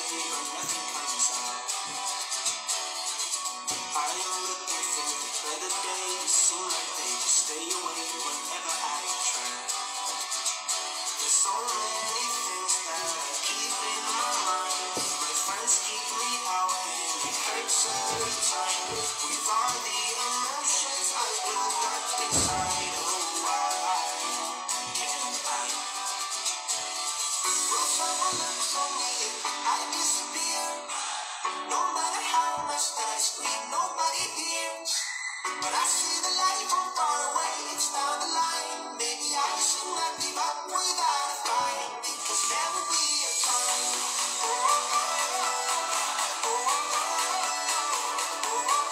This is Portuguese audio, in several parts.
but nothing comes out. I am looking for better days, seem like they just stay away whenever I try. There's so many things that I keep in my mind. My friends keep me out and it hurts every time. With all the emotions I built up inside, oh why can't I? When someone looks on me, I disappear. No matter how much that I scream, nobody hears. But I see the light from far away, it's down the line. Maybe I should not give up without a fight. Because there will be a time. Oh, oh, oh, oh, oh, oh, oh.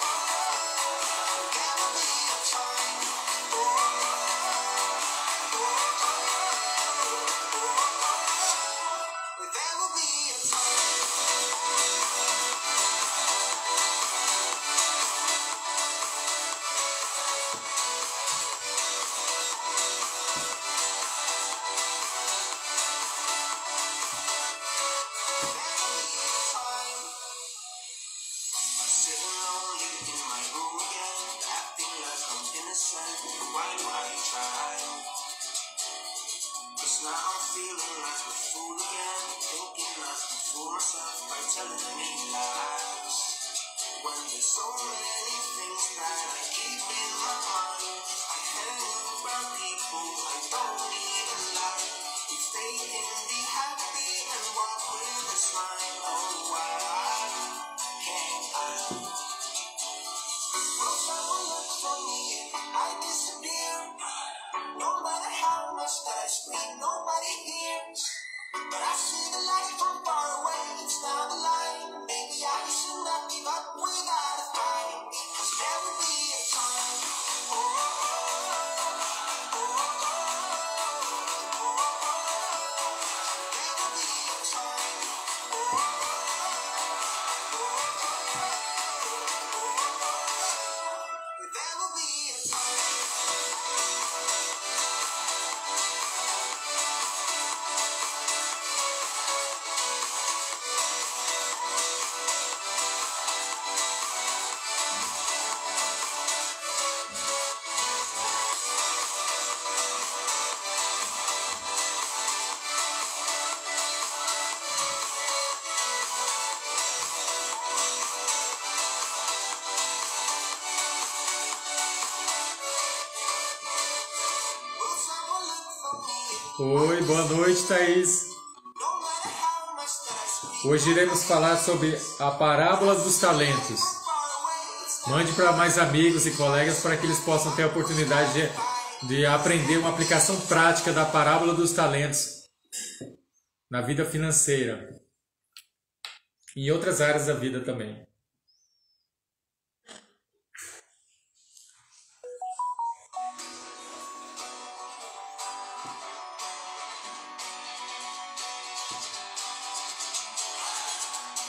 There will be a time. Oh, oh, oh, oh, oh, oh. There will be a time. Sitting lonely in my room again, acting like I'm innocent. Why do I try? 'Cause now I'm feeling like a fool again, thinking I can fool myself by telling me lies. When there's so many things that I keep in my mind, I hang around people I don't even like. If they can be happy and walk with a smile, oh why can't I? When someone looks for me, I disappear. No matter how much that I scream, nobody hears. But I see the light from far away, it's down the line. Maybe I should not give up without a fight. Because there will be a time. Oh, oh, oh, oh, oh, oh, oh. There will be a time. Oh, oh, oh, oh, oh, oh. There will be a time. Will someone look for me? Oi, boa noite, Thaís. No matter how much that I scream. Hoje iremos falar sobre a parábola dos talentos. Mande para mais amigos e colegas para que eles possam ter a oportunidade de aprender uma aplicação prática da parábola dos talentos na vida financeira e em outras áreas da vida também.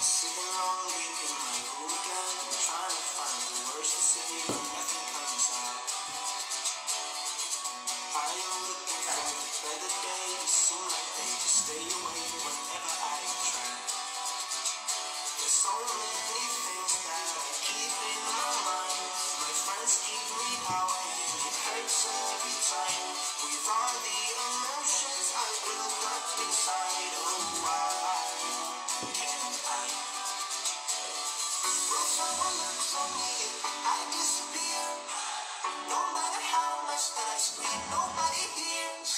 Sitting lonely in my room again, trying to find the words to say, but nothing comes out. I am looking for better days, seem like they just stay away whenever I try. There's so many things that I keep in my mind. My friends keep me out and it hurts every time. With all the emotions I built up inside, oh why can't I? When someone looks on me, I disappear. No matter how much that I scream, nobody hears.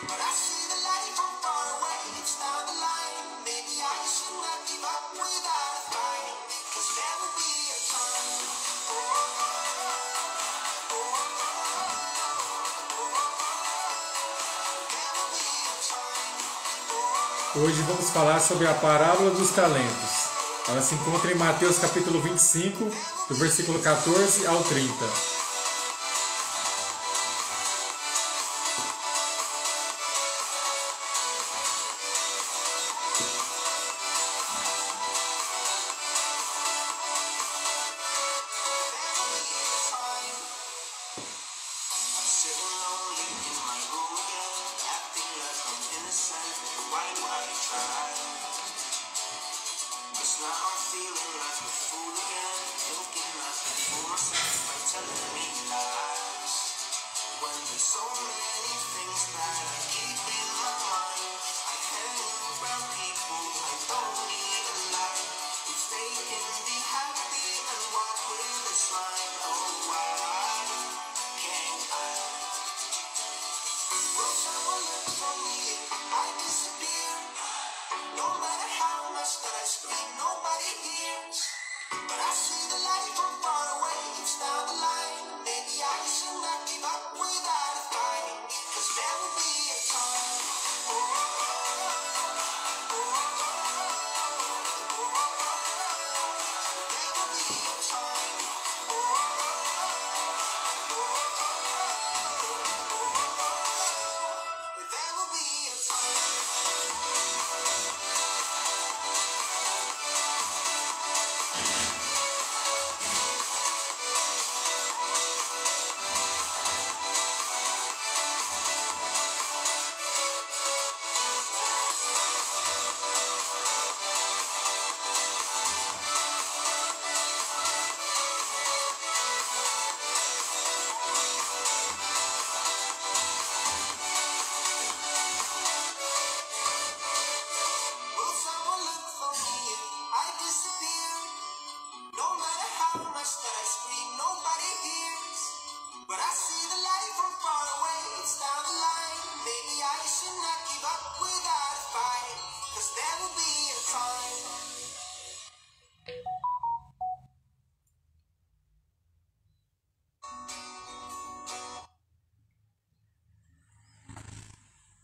But I see the light from far away, it's down the line. Maybe I should not give up without a fight. 'Cause there will be a time. Oh, oh, oh, oh, oh, oh, oh. There will be a time. Oh, Hoje vamos falar sobre a parábola dos talentos. Ela se encontra em Mateus capítulo 25, do versículo 14 ao 30. sitting lonely in my room again, acting like I'm innocent. Why do I try? now I'm feeling like a fool again, looking like a fool myself by telling me lies. When there's so many things that I keep in my mind, I hang around people I don't even like. If they can be happy and walk with a smile, oh why can't I? Will someone look for me if I disappear? No matter how much that I scream, nobody hears. But I see the light from far away, it's down the line. Maybe I should not give up without a fight, 'cause there will be a time. There will be a time. There will be a time. Will someone look for me if I disappear? No matter how much that I scream, nobody hears. But I see the light from far away, it's down the line. Maybe I should not give up without a fight, 'cause there will be a time.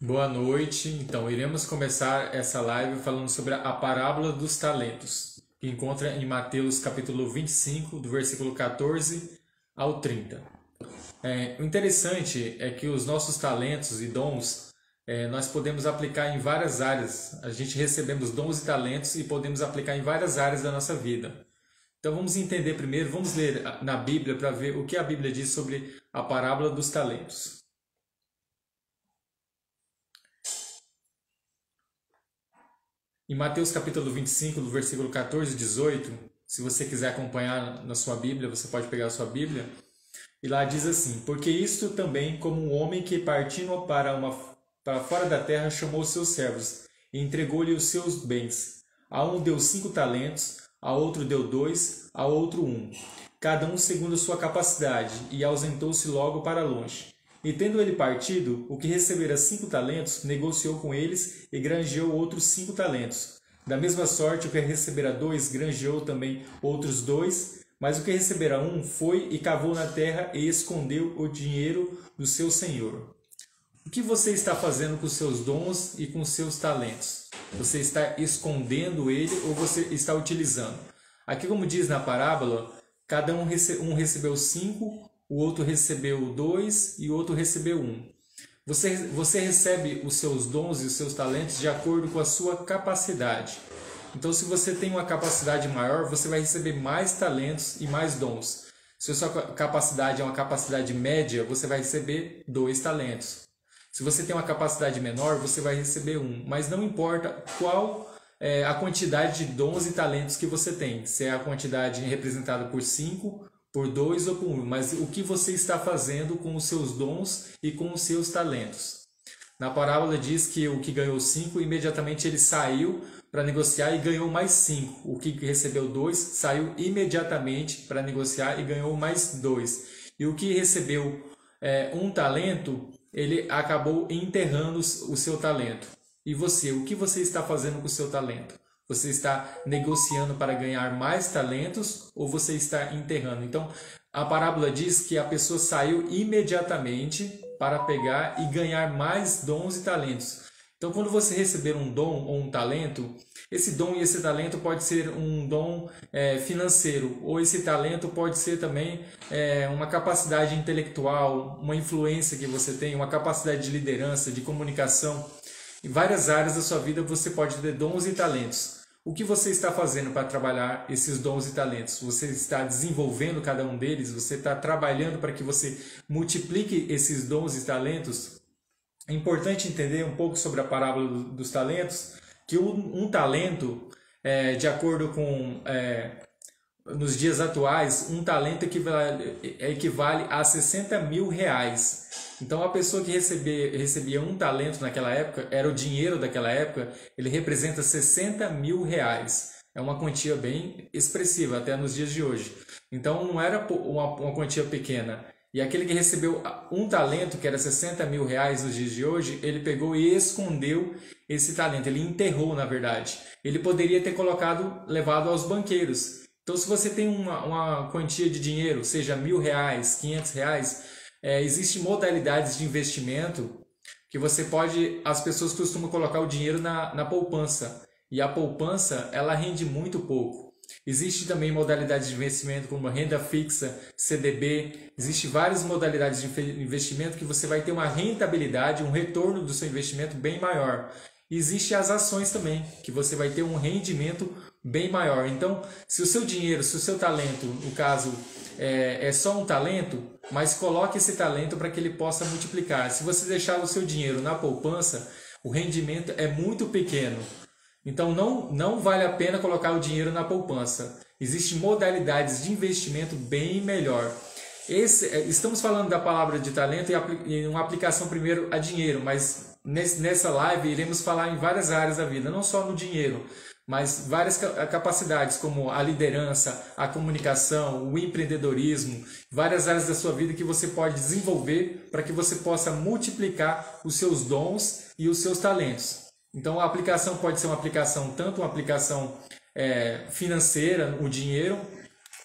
Boa noite. Então, iremos começar essa live falando sobre a parábola dos talentos, que encontra em Mateus capítulo 25, do versículo 14 ao 30. O interessante é que os nossos talentos e dons, nós podemos aplicar em várias áreas. A gente recebemos dons e talentos e podemos aplicar em várias áreas da nossa vida. Então vamos entender primeiro, vamos ler na Bíblia para ver o que a Bíblia diz sobre a parábola dos talentos. Em Mateus capítulo 25, do versículo 14 e 18, se você quiser acompanhar na sua Bíblia, você pode pegar a sua Bíblia, e lá diz assim: porque isto também, como um homem que partindo para fora da terra chamou seus servos, e entregou-lhe os seus bens. A um deu 5 talentos, a outro deu 2, a outro 1, cada um segundo a sua capacidade, e ausentou-se logo para longe. E tendo ele partido, o que recebera 5 talentos, negociou com eles e granjeou outros 5 talentos. Da mesma sorte, o que recebera 2, granjeou também outros 2, mas o que recebera 1 foi e cavou na terra e escondeu o dinheiro do seu senhor. O que você está fazendo com os seus dons e com os seus talentos? Você está escondendo ele ou você está utilizando? Aqui, como diz na parábola, cada um recebeu 5, o outro recebeu 2 e o outro recebeu 1. Você recebe os seus dons e os seus talentos de acordo com a sua capacidade. Então, se você tem uma capacidade maior, você vai receber mais talentos e mais dons. Se a sua capacidade é uma capacidade média, você vai receber 2 talentos. Se você tem uma capacidade menor, você vai receber 1. Mas não importa qual é a quantidade de dons e talentos que você tem. Se é a quantidade representada por 5, por 2 ou por 1. Mas o que você está fazendo com os seus dons e com os seus talentos? Na parábola diz que o que ganhou 5, imediatamente ele saiu para negociar e ganhou mais 5. O que recebeu 2, saiu imediatamente para negociar e ganhou mais 2. E o que recebeu 1 talento, ele acabou enterrando o seu talento. E você, o que você está fazendo com o seu talento? Você está negociando para ganhar mais talentos ou você está enterrando? Então, a parábola diz que a pessoa saiu imediatamente para pegar e ganhar mais dons e talentos. Então, quando você receber um dom ou um talento, esse dom e esse talento pode ser um dom financeiro, ou esse talento pode ser também uma capacidade intelectual, uma influência que você tem, uma capacidade de liderança, de comunicação. Em várias áreas da sua vida você pode ter dons e talentos. O que você está fazendo para trabalhar esses dons e talentos? Você está desenvolvendo cada um deles? Você está trabalhando para que você multiplique esses dons e talentos? É importante entender um pouco sobre a parábola dos talentos, que um talento de acordo com nos dias atuais, um talento equivale a 60 mil reais. Então, a pessoa que recebia um talento naquela época, era o dinheiro daquela época, ele representa 60 mil reais. É uma quantia bem expressiva, até nos dias de hoje. Então, não era uma quantia pequena. E aquele que recebeu um talento, que era 60 mil reais nos dias de hoje, ele pegou e escondeu esse talento. Ele enterrou, na verdade. Ele poderia ter levado aos banqueiros. Então, se você tem uma quantia de dinheiro, seja R$1.000, R$500, existem modalidades de investimento que você pode... As pessoas costumam colocar o dinheiro na poupança. E a poupança, ela rende muito pouco. Existe também modalidades de investimento como renda fixa, CDB. Existem várias modalidades de investimento que você vai ter uma rentabilidade, um retorno do seu investimento bem maior. Existem as ações também, que você vai ter um rendimento bem maior. Então, se o seu dinheiro, se o seu talento, no caso, é só um talento, mas coloque esse talento para que ele possa multiplicar. Se você deixar o seu dinheiro na poupança, o rendimento é muito pequeno. Então, não vale a pena colocar o dinheiro na poupança. Existem modalidades de investimento bem melhor. Estamos falando da palavra de talento e uma aplicação primeiro a dinheiro, mas nessa live iremos falar em várias áreas da vida, não só no dinheiro, mas várias capacidades como a liderança, a comunicação, o empreendedorismo, várias áreas da sua vida que você pode desenvolver para que você possa multiplicar os seus dons e os seus talentos. Então, a aplicação pode ser uma aplicação, tanto uma aplicação financeira, o dinheiro,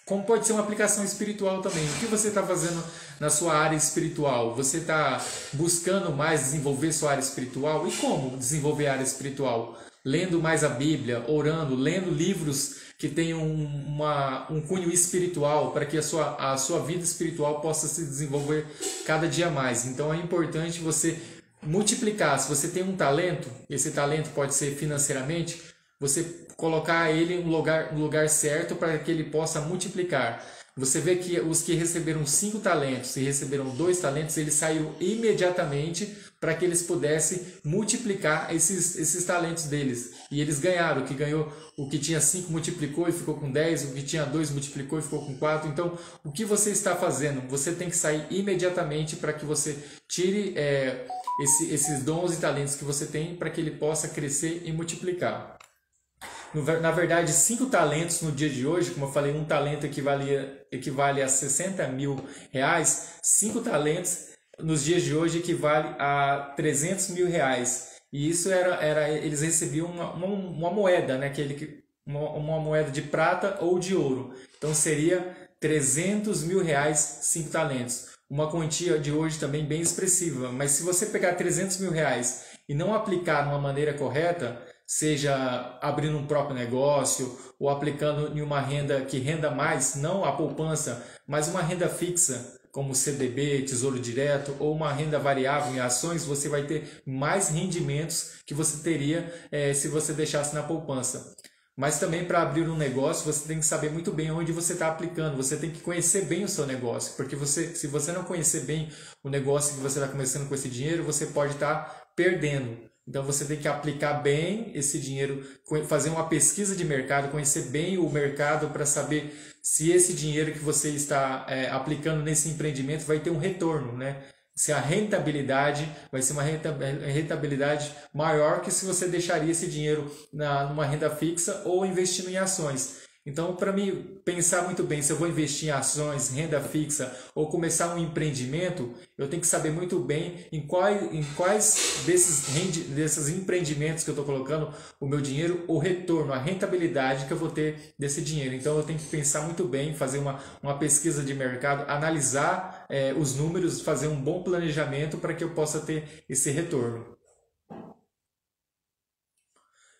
como pode ser uma aplicação espiritual também. O que você está fazendo na sua área espiritual? Você está buscando mais desenvolver sua área espiritual? E como desenvolver a área espiritual? Lendo mais a Bíblia, orando, lendo livros que tenham um cunho espiritual, para que a sua vida espiritual possa se desenvolver cada dia mais. Então, é importante você multiplicar. Se você tem um talento, esse talento pode ser financeiramente, você colocar ele no lugar certo para que ele possa multiplicar. Você vê que os que receberam 5 talentos e receberam 2 talentos, eles saíram imediatamente para que eles pudessem multiplicar esses talentos deles. E eles ganharam. O que tinha 5 multiplicou e ficou com 10, o que tinha 2 multiplicou e ficou com 4. Então, o que você está fazendo? Você tem que sair imediatamente para que você tire esses dons e talentos que você tem para que ele possa crescer e multiplicar. Na verdade, 5 talentos no dia de hoje, como eu falei, um talento equivale a 60 mil reais, 5 talentos nos dias de hoje equivale a 300 mil reais. E isso eles recebiam uma moeda, né? Uma moeda de prata ou de ouro. Então seria 300 mil reais, 5 talentos. Uma quantia de hoje também bem expressiva. Mas se você pegar 300 mil reais e não aplicar de uma maneira correta, seja abrindo um próprio negócio ou aplicando em uma renda que renda mais, não a poupança, mas uma renda fixa, como CDB, Tesouro Direto, ou uma renda variável em ações, você vai ter mais rendimentos que você teria se você deixasse na poupança. Mas também para abrir um negócio, você tem que saber muito bem onde você está aplicando, você tem que conhecer bem o seu negócio, porque se você não conhecer bem o negócio que você está começando com esse dinheiro, você pode estar perdendo. Então você tem que aplicar bem esse dinheiro, fazer uma pesquisa de mercado, conhecer bem o mercado para saber se esse dinheiro que você está aplicando nesse empreendimento vai ter um retorno, né? Se a rentabilidade vai ser uma rentabilidade maior que se você deixaria esse dinheiro numa renda fixa ou investindo em ações. Então, para mim pensar muito bem se eu vou investir em ações, renda fixa ou começar um empreendimento, eu tenho que saber muito bem em quais desses empreendimentos que eu estou colocando o meu dinheiro, o retorno, a rentabilidade que eu vou ter desse dinheiro. Então, eu tenho que pensar muito bem, fazer uma pesquisa de mercado, analisar os números, fazer um bom planejamento para que eu possa ter esse retorno.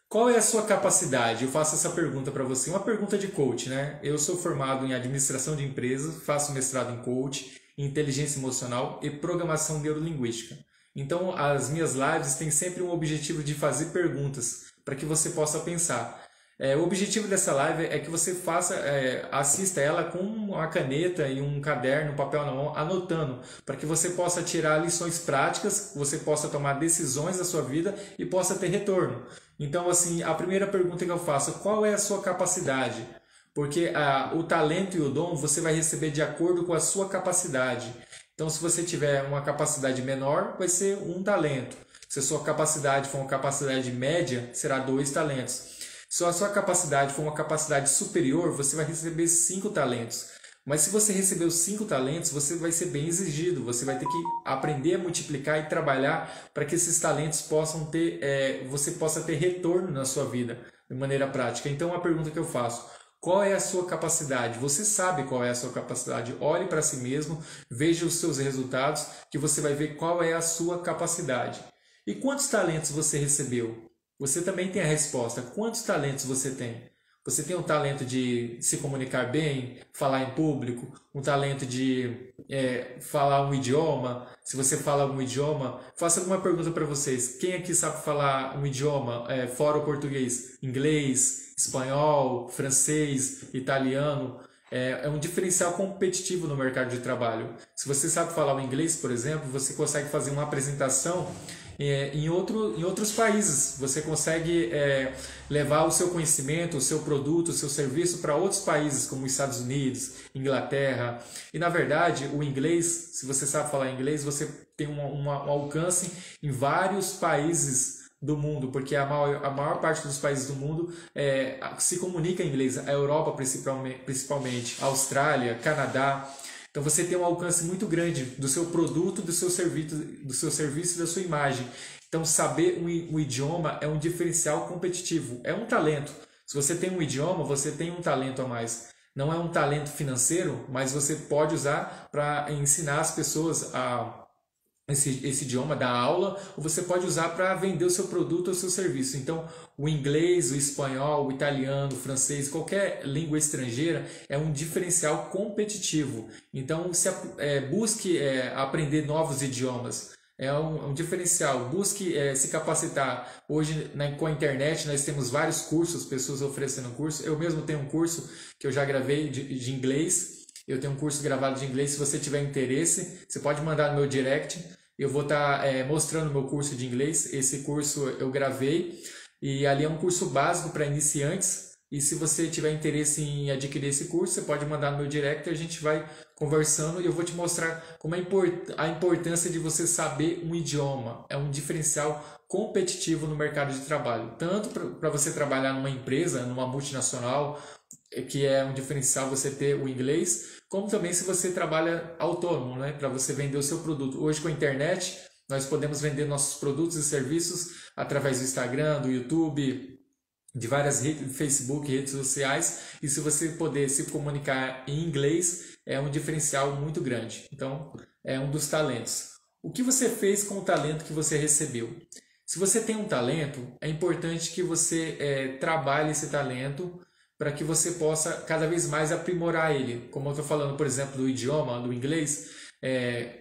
Qual é a sua capacidade? Eu faço essa pergunta para você, uma pergunta de coach, né? Eu sou formado em administração de empresas, faço mestrado em coach, em inteligência emocional e programação neurolinguística. Então, as minhas lives têm sempre um objetivo de fazer perguntas para que você possa pensar. O objetivo dessa live é que você assista ela com uma caneta e um caderno, um papel na mão, anotando, para que você possa tirar lições práticas, você possa tomar decisões da sua vida e possa ter retorno. Então, assim, a primeira pergunta que eu faço, qual é a sua capacidade? Porque o talento e o dom você vai receber de acordo com a sua capacidade. Então, se você tiver uma capacidade menor, vai ser um talento. Se a sua capacidade for uma capacidade média, será 2 talentos. Se a sua capacidade for uma capacidade superior, você vai receber 5 talentos. Mas se você receber os 5 talentos, você vai ser bem exigido. Você vai ter que aprender a multiplicar e trabalhar para que esses talentos você possa ter retorno na sua vida de maneira prática. Então, a pergunta que eu faço, qual é a sua capacidade? Você sabe qual é a sua capacidade. Olhe para si mesmo, veja os seus resultados, que você vai ver qual é a sua capacidade. E quantos talentos você recebeu? Você também tem a resposta. Quantos talentos você tem? Você tem um talento de se comunicar bem, falar em público, um talento de falar um idioma. Se você fala um idioma, faço alguma pergunta para vocês. Quem aqui sabe falar um idioma fora o português? Inglês, espanhol, francês, italiano? É um diferencial competitivo no mercado de trabalho. Se você sabe falar o inglês, por exemplo, você consegue fazer uma apresentação em outros países. Você consegue levar o seu conhecimento, o seu produto, o seu serviço para outros países, como os Estados Unidos, Inglaterra. E, na verdade, o inglês, se você sabe falar inglês, você tem um alcance em vários países do mundo, porque a maior parte dos países do mundo se comunica em inglês. A Europa, principalmente, a Austrália, Canadá. Então você tem um alcance muito grande do seu produto, do seu serviço e da sua imagem. Então saber um idioma é um diferencial competitivo, é um talento. Se você tem um idioma, você tem um talento a mais. Não é um talento financeiro, mas você pode usar para ensinar as pessoas esse idioma da aula, ou você pode usar para vender o seu produto ou o seu serviço. Então, o inglês, o espanhol, o italiano, o francês, qualquer língua estrangeira é um diferencial competitivo. Então, busque aprender novos idiomas. É um diferencial. Busque se capacitar. Hoje, com a internet, nós temos vários cursos, pessoas oferecendo curso. Eu mesmo tenho um curso que eu já gravei de inglês. Eu tenho um curso gravado de inglês. Se você tiver interesse, você pode mandar no meu direct. Eu vou estar mostrando o meu curso de inglês. Esse curso eu gravei e ali é um curso básico para iniciantes. E se você tiver interesse em adquirir esse curso, você pode mandar no meu direct e a gente vai conversando e eu vou te mostrar como a importância de você saber um idioma. É um diferencial competitivo no mercado de trabalho. Tanto para você trabalhar numa empresa, numa multinacional, que é um diferencial você ter o inglês, como também se você trabalha autônomo, né, para você vender o seu produto. Hoje com a internet, nós podemos vender nossos produtos e serviços através do Instagram, do YouTube, de várias redes, Facebook, redes sociais, e se você poder se comunicar em inglês, é um diferencial muito grande. Então, é um dos talentos. O que você fez com o talento que você recebeu? Se você tem um talento, é importante que você trabalhe esse talento para que você possa cada vez mais aprimorar ele. Como eu estou falando, por exemplo, do idioma, do inglês,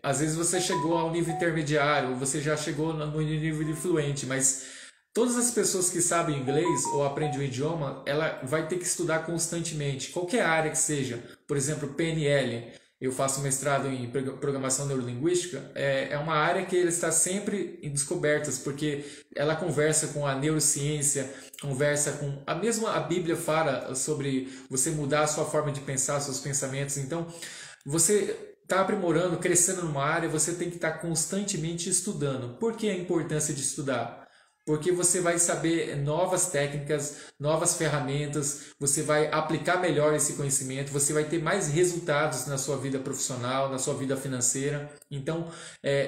às vezes você chegou ao nível intermediário, você já chegou no nível de fluente, mas todas as pessoas que sabem inglês ou aprendem o idioma, ela vai ter que estudar constantemente, qualquer área que seja. Por exemplo, PNL, eu faço mestrado em programação neurolinguística, é uma área que ela está sempre em descobertas, porque ela conversa com a neurociência, conversa com... A Bíblia fala sobre você mudar a sua forma de pensar, seus pensamentos. Então, você está aprimorando, crescendo numa área, você tem que estar constantemente estudando. Por que a importância de estudar? Porque você vai saber novas técnicas, novas ferramentas, você vai aplicar melhor esse conhecimento, você vai ter mais resultados na sua vida profissional, na sua vida financeira. Então,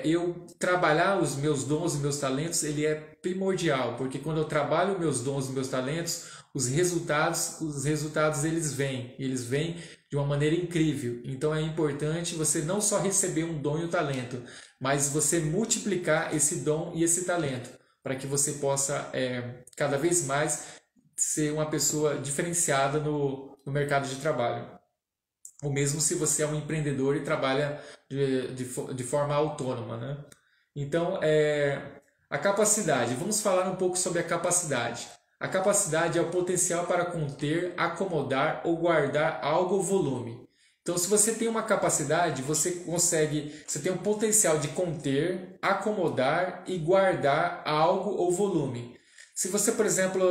eu trabalhar os meus dons e meus talentos, ele é primordial, porque quando eu trabalho meus dons e meus talentos, os resultados eles vêm de uma maneira incrível. Então é importante você não só receber um dom e um talento, mas você multiplicar esse dom e esse talento, para que você possa cada vez mais ser uma pessoa diferenciada no mercado de trabalho. Ou mesmo se você é um empreendedor e trabalha de forma autônoma, né? Então, a capacidade. Vamos falar um pouco sobre a capacidade. A capacidade é o potencial para conter, acomodar ou guardar algo ou volume. Então, se você tem uma capacidade, você tem um potencial de conter, acomodar e guardar algo ou volume. Se você, por exemplo,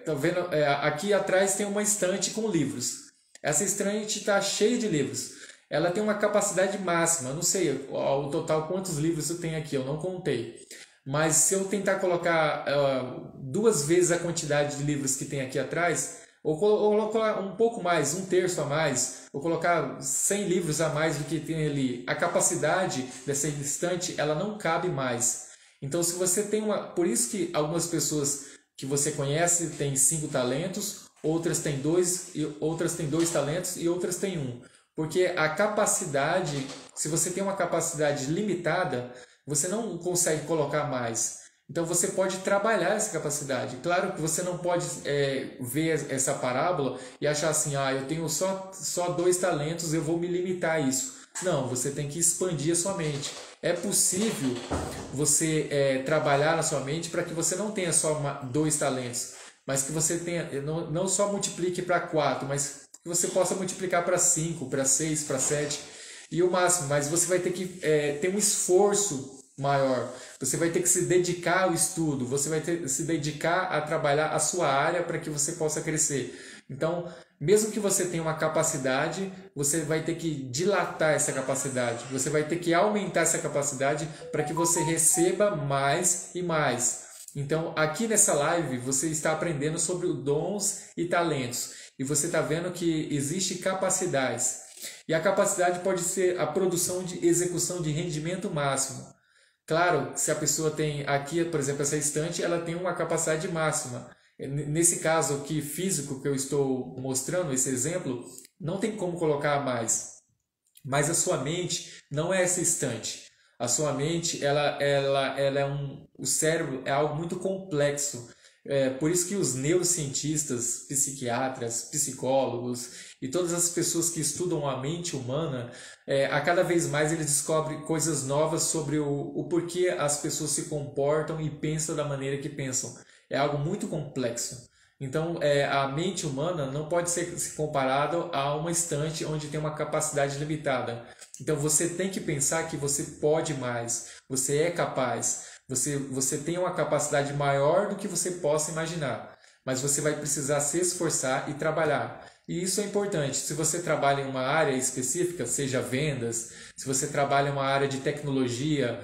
tá vendo, aqui atrás tem uma estante com livros. Essa estante está cheia de livros. Ela tem uma capacidade máxima, não sei o total quantos livros eu tenho aqui, eu não contei. Mas se eu tentar colocar 2 vezes a quantidade de livros que tem aqui atrás, ou colocar um pouco mais, 1/3 a mais, ou colocar 100 livros a mais do que tem ali, a capacidade dessa estante, ela não cabe mais. Então, se você tem por isso que algumas pessoas que você conhece têm 5 talentos, outras têm 2, outras têm 2 talentos e outras têm 1. Porque a capacidade, se você tem uma capacidade limitada, você não consegue colocar mais. Então você pode trabalhar essa capacidade. Claro que você não pode ver essa parábola e achar assim, eu tenho só 2 talentos, eu vou me limitar a isso. Não, você tem que expandir a sua mente. É possível você trabalhar na sua mente para que você não tenha só 2 talentos, mas que você tenha, não só multiplique para 4, mas que você possa multiplicar para 5, para 6, para 7 e o máximo. Mas você vai ter que ter um esforço maior, você vai ter que se dedicar ao estudo, você vai ter que se dedicar a trabalhar a sua área para que você possa crescer. Então, mesmo que você tenha uma capacidade, você vai ter que dilatar essa capacidade, você vai ter que aumentar essa capacidade para que você receba mais e mais. Então, aqui nessa live, você está aprendendo sobre os dons e talentos, e você está vendo que existe capacidades. E a capacidade pode ser a produção de execução de rendimento máximo. Claro, se a pessoa tem aqui, por exemplo, essa estante, ela tem uma capacidade máxima. Nesse caso aqui físico que eu estou mostrando, esse exemplo, não tem como colocar mais. Mas a sua mente não é essa estante. A sua mente, o cérebro é algo muito complexo. Por isso que os neurocientistas, psiquiatras, psicólogos e todas as pessoas que estudam a mente humana, a cada vez mais eles descobrem coisas novas sobre o porquê as pessoas se comportam e pensam da maneira que pensam. É algo muito complexo. Então, a mente humana não pode ser comparada a uma estante onde tem uma capacidade limitada. Então, você tem que pensar que você pode mais, você é capaz. Você tem uma capacidade maior do que você possa imaginar, mas você vai precisar se esforçar e trabalhar. E isso é importante. Se você trabalha em uma área específica, seja vendas, se você trabalha em uma área de tecnologia,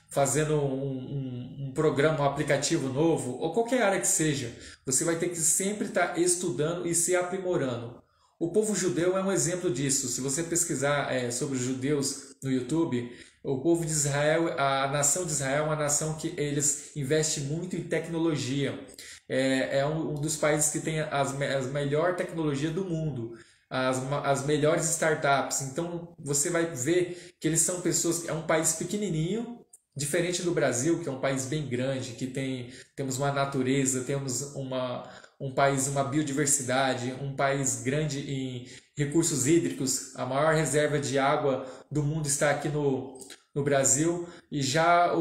fazendo um programa, um aplicativo novo, ou qualquer área que seja, você vai ter que sempre estar estudando e se aprimorando. O povo judeu é um exemplo disso. Se você pesquisar sobre os judeus no YouTube, o povo de Israel, a nação de Israel é uma nação que eles investem muito em tecnologia. É um dos países que tem as melhor tecnologia do mundo, as melhores startups. Então você vai ver que eles são pessoas, é um país pequenininho, diferente do Brasil, que é um país bem grande, que temos uma natureza, temos um país, uma biodiversidade, um país grande em recursos hídricos. A maior reserva de água do mundo está aqui no Brasil. E já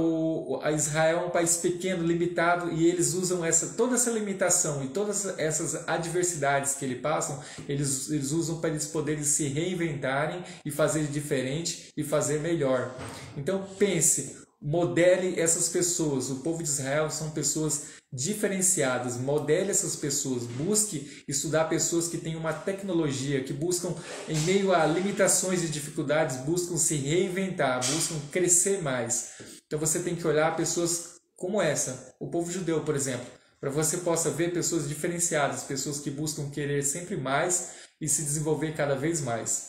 a Israel é um país pequeno, limitado, e eles usam toda essa limitação e todas essas adversidades que eles passam, eles usam para eles poderem se reinventarem e fazer diferente e fazer melhor. Então pense, modele essas pessoas. O povo de Israel são pessoas diferenciadas. Modele essas pessoas. Busque estudar pessoas que têm uma tecnologia, que buscam, em meio a limitações e dificuldades, buscam se reinventar, buscam crescer mais. Então você tem que olhar pessoas como essa, o povo judeu, por exemplo, para você possa ver pessoas diferenciadas, pessoas que buscam querer sempre mais e se desenvolver cada vez mais.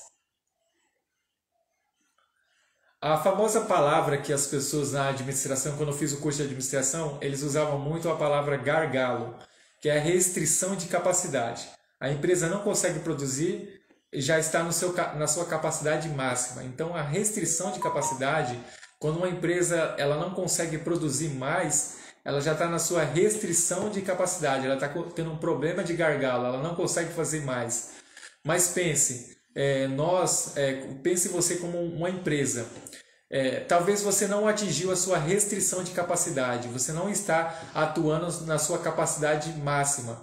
A famosa palavra que as pessoas na administração, quando eu fiz o curso de administração, eles usavam muito a palavra gargalo, que é a restrição de capacidade. A empresa não consegue produzir e já está na sua capacidade máxima. Então, a restrição de capacidade, quando uma empresa ela não consegue produzir mais, ela já está na sua restrição de capacidade, ela está tendo um problema de gargalo, ela não consegue fazer mais. Mas pense, pense você como uma empresa. Talvez você não atingiu a sua restrição de capacidade, você não está atuando na sua capacidade máxima.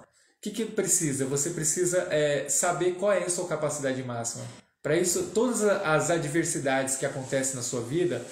O que precisa? Você precisa saber qual é a sua capacidade máxima. Para isso, todas as adversidades que acontecem na sua vida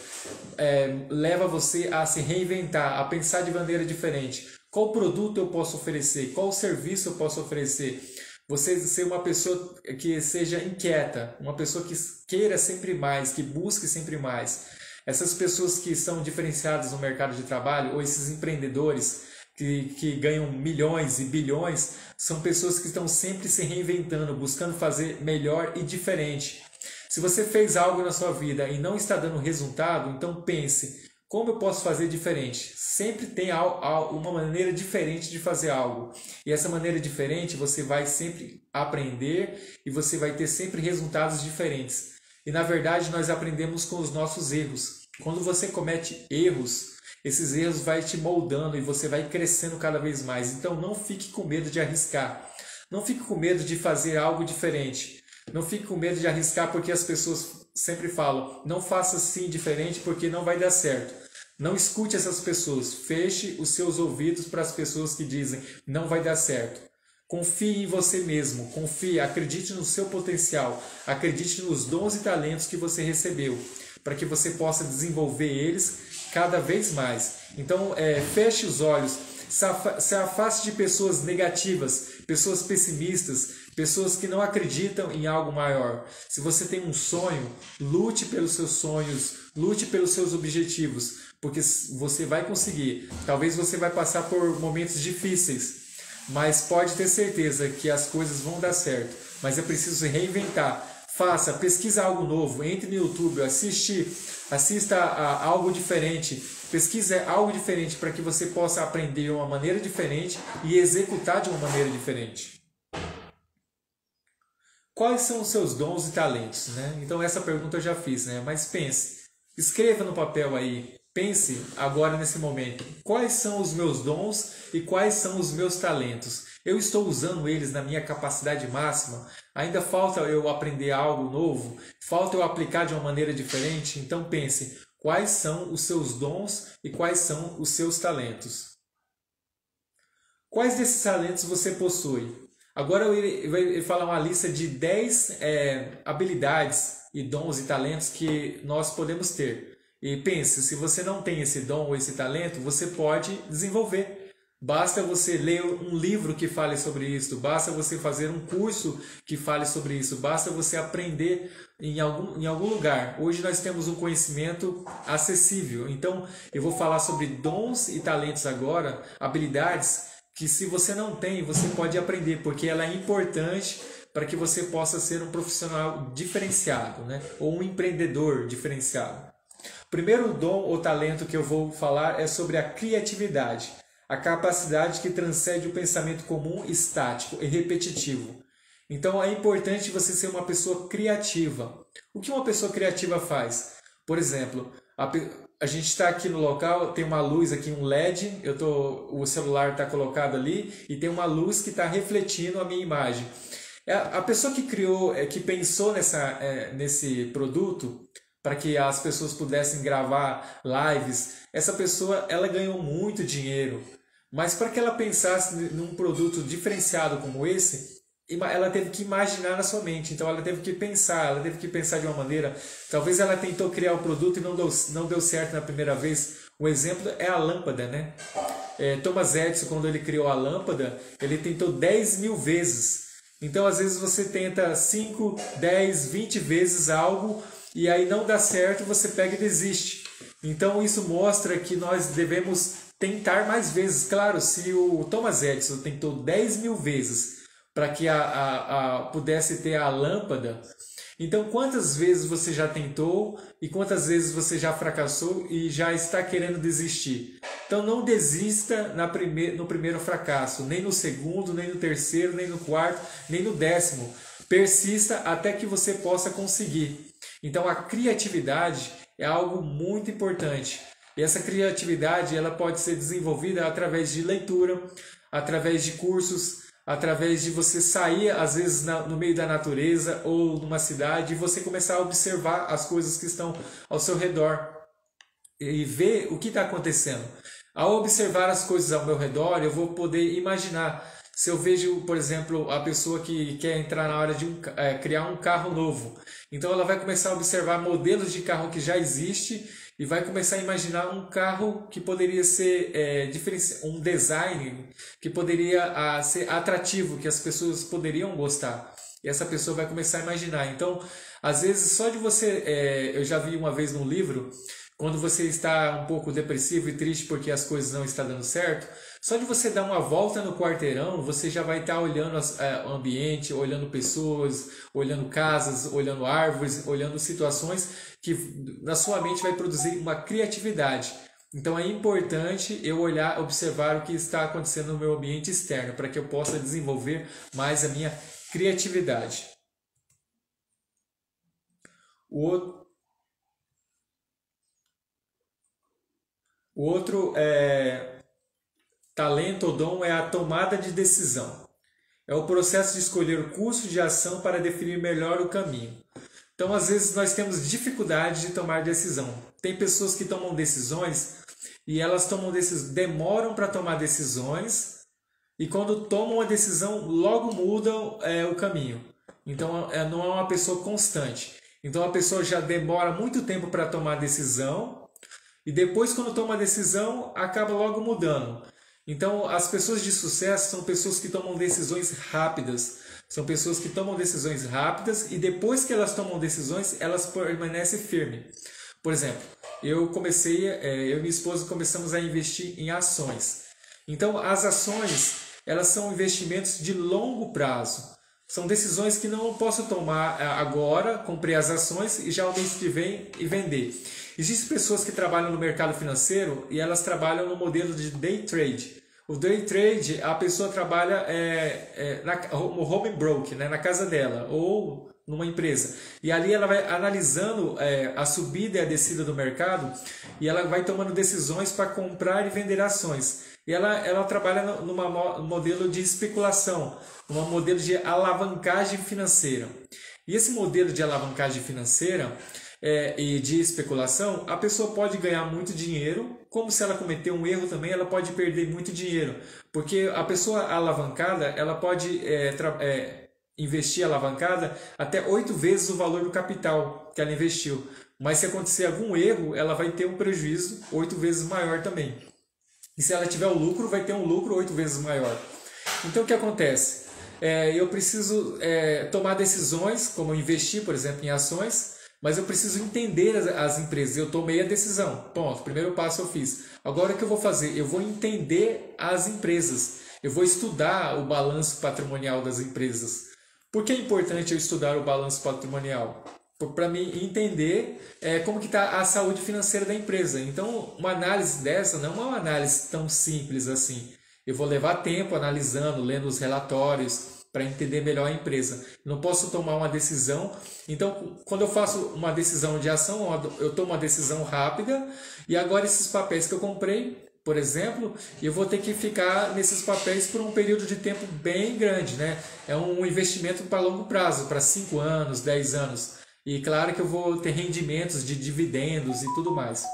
leva você a se reinventar, a pensar de maneira diferente. Qual produto eu posso oferecer? Qual serviço eu posso oferecer? Você ser uma pessoa que seja inquieta, uma pessoa que queira sempre mais, que busque sempre mais. Essas pessoas que são diferenciadas no mercado de trabalho, ou esses empreendedores que ganham milhões e bilhões, são pessoas que estão sempre se reinventando, buscando fazer melhor e diferente. Se você fez algo na sua vida e não está dando resultado, então pense, como eu posso fazer diferente? Sempre tem uma maneira diferente de fazer algo. E essa maneira diferente você vai sempre aprender e você vai ter sempre resultados diferentes. E na verdade nós aprendemos com os nossos erros. Quando você comete erros, esses erros vai te moldando e você vai crescendo cada vez mais. Então não fique com medo de arriscar. Não fique com medo de fazer algo diferente. Não fique com medo de arriscar porque as pessoas sempre falam, não faça assim diferente porque não vai dar certo. Não escute essas pessoas, feche os seus ouvidos para as pessoas que dizem não vai dar certo. Confie em você mesmo, confie, acredite no seu potencial, acredite nos dons e talentos que você recebeu, para que você possa desenvolver eles cada vez mais. Então, feche os olhos, se afaste de pessoas negativas, pessoas pessimistas, pessoas que não acreditam em algo maior. Se você tem um sonho, lute pelos seus sonhos, lute pelos seus objetivos, porque você vai conseguir. Talvez você vai passar por momentos difíceis, mas pode ter certeza que as coisas vão dar certo. Mas é preciso se reinventar. Pesquisa algo novo, entre no YouTube, assista a algo diferente, pesquise algo diferente para que você possa aprender de uma maneira diferente e executar de uma maneira diferente. Quais são os seus dons e talentos, né? Então essa pergunta eu já fiz, né? Mas pense, escreva no papel aí, pense agora nesse momento, quais são os meus dons e quais são os meus talentos? Eu estou usando eles na minha capacidade máxima? Ainda falta eu aprender algo novo? Falta eu aplicar de uma maneira diferente? Então pense, quais são os seus dons e quais são os seus talentos? Quais desses talentos você possui? Agora eu irei falar uma lista de 10 habilidades e dons e talentos que nós podemos ter. E pense, se você não tem esse dom ou esse talento, você pode desenvolver. Basta você ler um livro que fale sobre isso, basta você fazer um curso que fale sobre isso, basta você aprender em algum lugar. Hoje nós temos um conhecimento acessível, então eu vou falar sobre dons e talentos agora, habilidades que se você não tem, você pode aprender, porque ela é importante para que você possa ser um profissional diferenciado, né? Ou um empreendedor diferenciado. O primeiro dom ou talento que eu vou falar é sobre a criatividade, a capacidade que transcende o pensamento comum, estático e repetitivo. Então é importante você ser uma pessoa criativa. O que uma pessoa criativa faz? Por exemplo, a gente está aqui no local, tem uma luz aqui, um LED, o celular está colocado ali e tem uma luz que está refletindo a minha imagem. A pessoa que criou, que pensou nesse produto para que as pessoas pudessem gravar lives, essa pessoa ela ganhou muito dinheiro. Mas para que ela pensasse num produto diferenciado como esse, ela teve que imaginar na sua mente. Então ela teve que pensar de uma maneira. Talvez ela tentou criar o produto e não deu certo na primeira vez. Um exemplo é a lâmpada, né? Thomas Edison, quando ele criou a lâmpada, ele tentou 10 mil vezes. Então às vezes você tenta 5, 10, 20 vezes algo e aí não dá certo, você pega e desiste. Então isso mostra que nós devemos tentar mais vezes. Claro, se o Thomas Edison tentou 10 mil vezes para que pudesse ter a lâmpada, então quantas vezes você já tentou e quantas vezes você já fracassou e já está querendo desistir? Então não desista no primeiro fracasso, nem no segundo, nem no terceiro, nem no quarto, nem no 10º. Persista até que você possa conseguir. Então a criatividade é algo muito importante. E essa criatividade ela pode ser desenvolvida através de leitura, através de cursos, através de você sair, às vezes, no meio da natureza ou numa cidade e você começar a observar as coisas que estão ao seu redor e ver o que está acontecendo. Ao observar as coisas ao meu redor, eu vou poder imaginar. Se eu vejo, por exemplo, a pessoa que quer entrar na hora de criar um carro novo, então ela vai começar a observar modelos de carro que já existe e vai começar a imaginar um carro que poderia ser um design que poderia ser atrativo, que as pessoas poderiam gostar. E essa pessoa vai começar a imaginar. Então, às vezes, só de você... eu já vi uma vez num livro, quando você está um pouco depressivo e triste porque as coisas não estão dando certo, só de você dar uma volta no quarteirão, você já vai estar olhando o ambiente, olhando pessoas, olhando casas, olhando árvores, olhando situações que na sua mente vai produzir uma criatividade. Então é importante eu olhar, observar o que está acontecendo no meu ambiente externo, para que eu possa desenvolver mais a minha criatividade. O outro talento ou dom é a tomada de decisão. É o processo de escolher o curso de ação para definir melhor o caminho. Então, às vezes, nós temos dificuldade de tomar decisão. Tem pessoas que tomam decisões e elas demoram para tomar decisões e quando tomam a decisão, logo mudam o caminho. Então, não é uma pessoa constante. Então, a pessoa já demora muito tempo para tomar a decisão e depois, quando toma a decisão, acaba logo mudando. Então, as pessoas de sucesso são pessoas que tomam decisões rápidas. São pessoas que tomam decisões rápidas e depois que elas tomam decisões, elas permanecem firmes. Por exemplo, eu e minha esposa começamos a investir em ações. Então, as ações, elas são investimentos de longo prazo. São decisões que não posso tomar agora, comprei as ações e já o mês que vem e vender. Existem pessoas que trabalham no mercado financeiro e elas trabalham no modelo de day trade. O day trade, a pessoa trabalha no home broke, né, na casa dela ou numa empresa. E ali ela vai analisando a subida e a descida do mercado e ela vai tomando decisões para comprar e vender ações. E ela trabalha num modelo de especulação, num modelo de alavancagem financeira. E esse modelo de alavancagem financeira e de especulação, a pessoa pode ganhar muito dinheiro, como se ela cometer um erro também, ela pode perder muito dinheiro. Porque a pessoa alavancada, ela pode investir alavancada até 8 vezes o valor do capital que ela investiu. Mas se acontecer algum erro, ela vai ter um prejuízo 8 vezes maior também. E se ela tiver o lucro, vai ter um lucro 8 vezes maior. Então o que acontece? Eu preciso tomar decisões, como investir, por exemplo, em ações, mas eu preciso entender as empresas. Eu tomei a decisão. Ponto. Primeiro passo eu fiz. Agora o que eu vou fazer? Eu vou entender as empresas. Eu vou estudar o balanço patrimonial das empresas. Por que é importante eu estudar o balanço patrimonial? Para mim entender como que está a saúde financeira da empresa. Então, uma análise dessa não é uma análise tão simples assim. Eu vou levar tempo analisando, lendo os relatórios, para entender melhor a empresa. Não posso tomar uma decisão. Então, quando eu faço uma decisão de ação, eu tomo uma decisão rápida e agora esses papéis que eu comprei, por exemplo, eu vou ter que ficar nesses papéis por um período de tempo bem grande, né? É um investimento para longo prazo, para 5 anos, 10 anos. E claro que eu vou ter rendimentos de dividendos e tudo mais.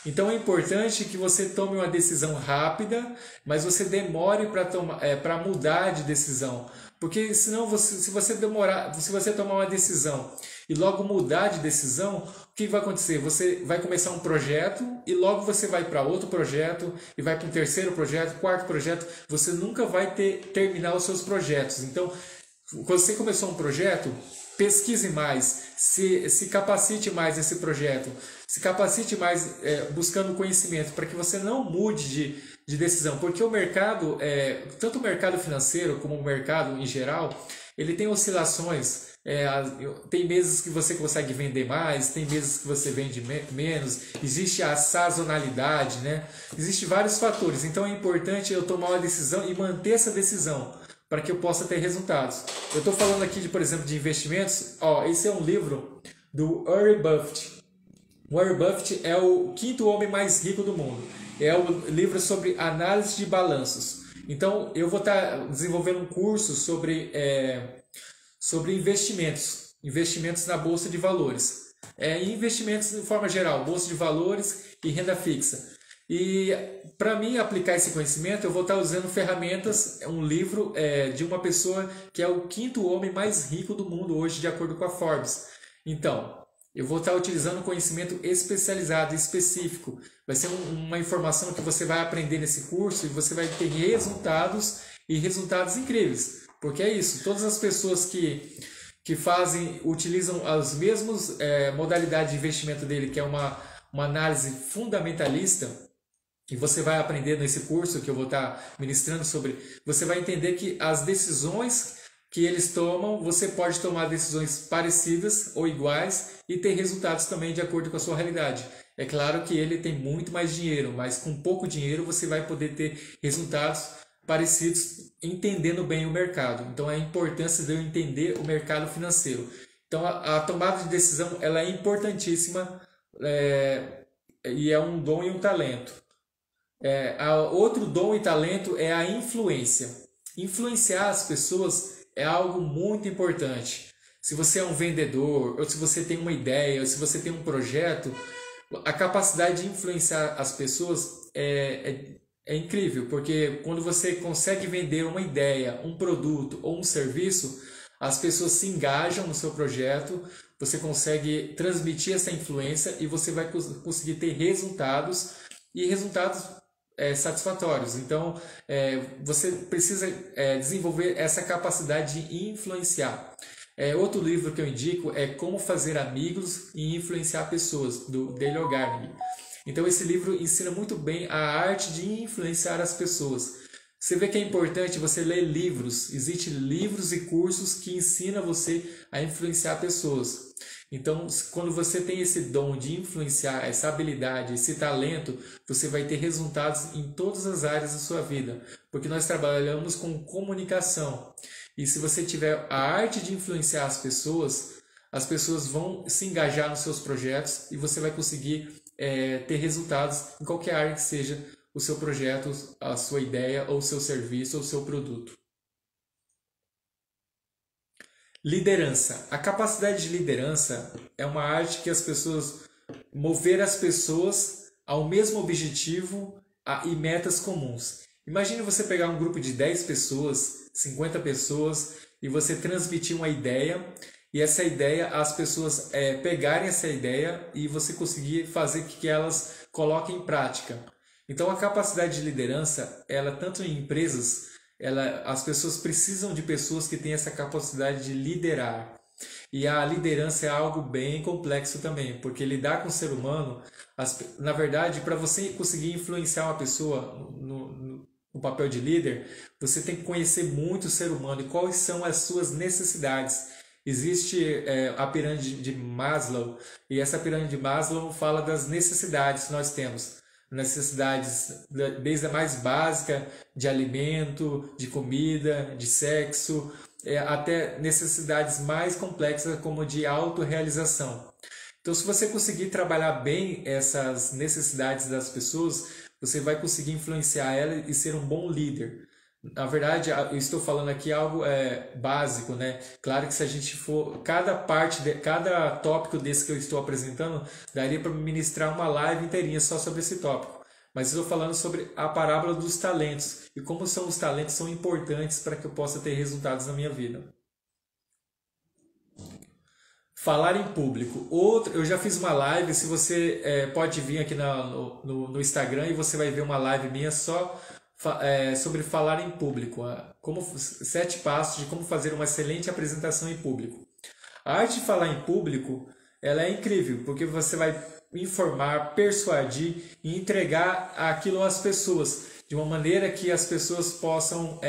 Então é importante que você tome uma decisão rápida, mas você demore para mudar de decisão. Porque senão, se você tomar uma decisão e logo mudar de decisão, o que vai acontecer? Você vai começar um projeto e logo você vai para outro projeto e vai para um terceiro projeto, quarto projeto. Você nunca vai terminar os seus projetos. Então, quando você começou um projeto, pesquise mais, se capacite mais nesse projeto, se capacite mais buscando conhecimento para que você não mude de decisão, porque o mercado, tanto o mercado financeiro como o mercado em geral, ele tem oscilações, tem meses que você consegue vender mais, tem meses que você vende menos, existe a sazonalidade, né? Existem vários fatores, então é importante eu tomar uma decisão e manter essa decisão, para que eu possa ter resultados. Eu estou falando aqui, por exemplo, de investimentos. Esse é um livro do Warren Buffett. Warren Buffett é o 5º homem mais rico do mundo. É um livro sobre análise de balanços. Então, eu vou estar desenvolvendo um curso sobre investimentos na Bolsa de Valores. Investimentos de forma geral, Bolsa de Valores e renda fixa. E para mim aplicar esse conhecimento, eu vou estar usando ferramentas, um livro de uma pessoa que é o 5º homem mais rico do mundo hoje, de acordo com a Forbes. Então, eu vou estar utilizando conhecimento especializado, específico. Vai ser uma informação que você vai aprender nesse curso e você vai ter resultados e resultados incríveis. Porque é isso, todas as pessoas que utilizam as mesmas modalidades de investimento dele, que é uma análise fundamentalista, e você vai aprender nesse curso que eu vou estar ministrando sobre, você vai entender que as decisões que eles tomam, você pode tomar decisões parecidas ou iguais e ter resultados também de acordo com a sua realidade. É claro que ele tem muito mais dinheiro, mas com pouco dinheiro você vai poder ter resultados parecidos entendendo bem o mercado. Então é a importância de eu entender o mercado financeiro. Então a tomada de decisão ela é importantíssima e é um dom e um talento. Outro dom e talento é a influência. Influenciar as pessoas é algo muito importante. Se você é um vendedor, ou se você tem uma ideia, ou se você tem um projeto, a capacidade de influenciar as pessoas é incrível, porque quando você consegue vender uma ideia, um produto ou um serviço, as pessoas se engajam no seu projeto, você consegue transmitir essa influência e você vai conseguir ter resultados e resultados satisfatórios. Então, você precisa desenvolver essa capacidade de influenciar. Outro livro que eu indico é Como Fazer Amigos e Influenciar Pessoas, do Dale Carnegie. Então, esse livro ensina muito bem a arte de influenciar as pessoas. Você vê que é importante você ler livros. Existem livros e cursos que ensinam você a influenciar pessoas. Então, quando você tem esse dom de influenciar, essa habilidade, esse talento, você vai ter resultados em todas as áreas da sua vida. Porque nós trabalhamos com comunicação. E se você tiver a arte de influenciar as pessoas vão se engajar nos seus projetos e você vai conseguir ter resultados em qualquer área que seja o seu projeto, a sua ideia, ou o seu serviço, ou o seu produto. Liderança. A capacidade de liderança é uma arte que mover as pessoas ao mesmo objetivo e metas comuns. Imagine você pegar um grupo de 10 pessoas, 50 pessoas, e você transmitir uma ideia, e essa ideia, as pessoas pegarem essa ideia e você conseguir fazer que elas coloquem em prática. Então a capacidade de liderança, ela tanto em empresas, as pessoas precisam de pessoas que têm essa capacidade de liderar. E a liderança é algo bem complexo também, porque lidar com o ser humano, na verdade, para você conseguir influenciar uma pessoa no papel de líder, você tem que conhecer muito o ser humano e quais são as suas necessidades. Existe a pirâmide de Maslow, e essa pirâmide de Maslow fala das necessidades que nós temos. Necessidades desde a mais básica de alimento, de comida, de sexo, até necessidades mais complexas como de autorrealização. Então, se você conseguir trabalhar bem essas necessidades das pessoas, você vai conseguir influenciar elas e ser um bom líder. Na verdade, eu estou falando aqui algo básico, né? Claro que se a gente for, cada tópico desse que eu estou apresentando, daria para ministrar uma live inteirinha só sobre esse tópico. Mas eu estou falando sobre a parábola dos talentos e como os talentos são importantes para que eu possa ter resultados na minha vida. Falar em público. Eu já fiz uma live, se você pode vir aqui no Instagram e você vai ver uma live minha só sobre falar em público, 7 passos de como fazer uma excelente apresentação em público. A arte de falar em público, ela é incrível, porque você vai informar, persuadir e entregar aquilo às pessoas, de uma maneira que as pessoas possam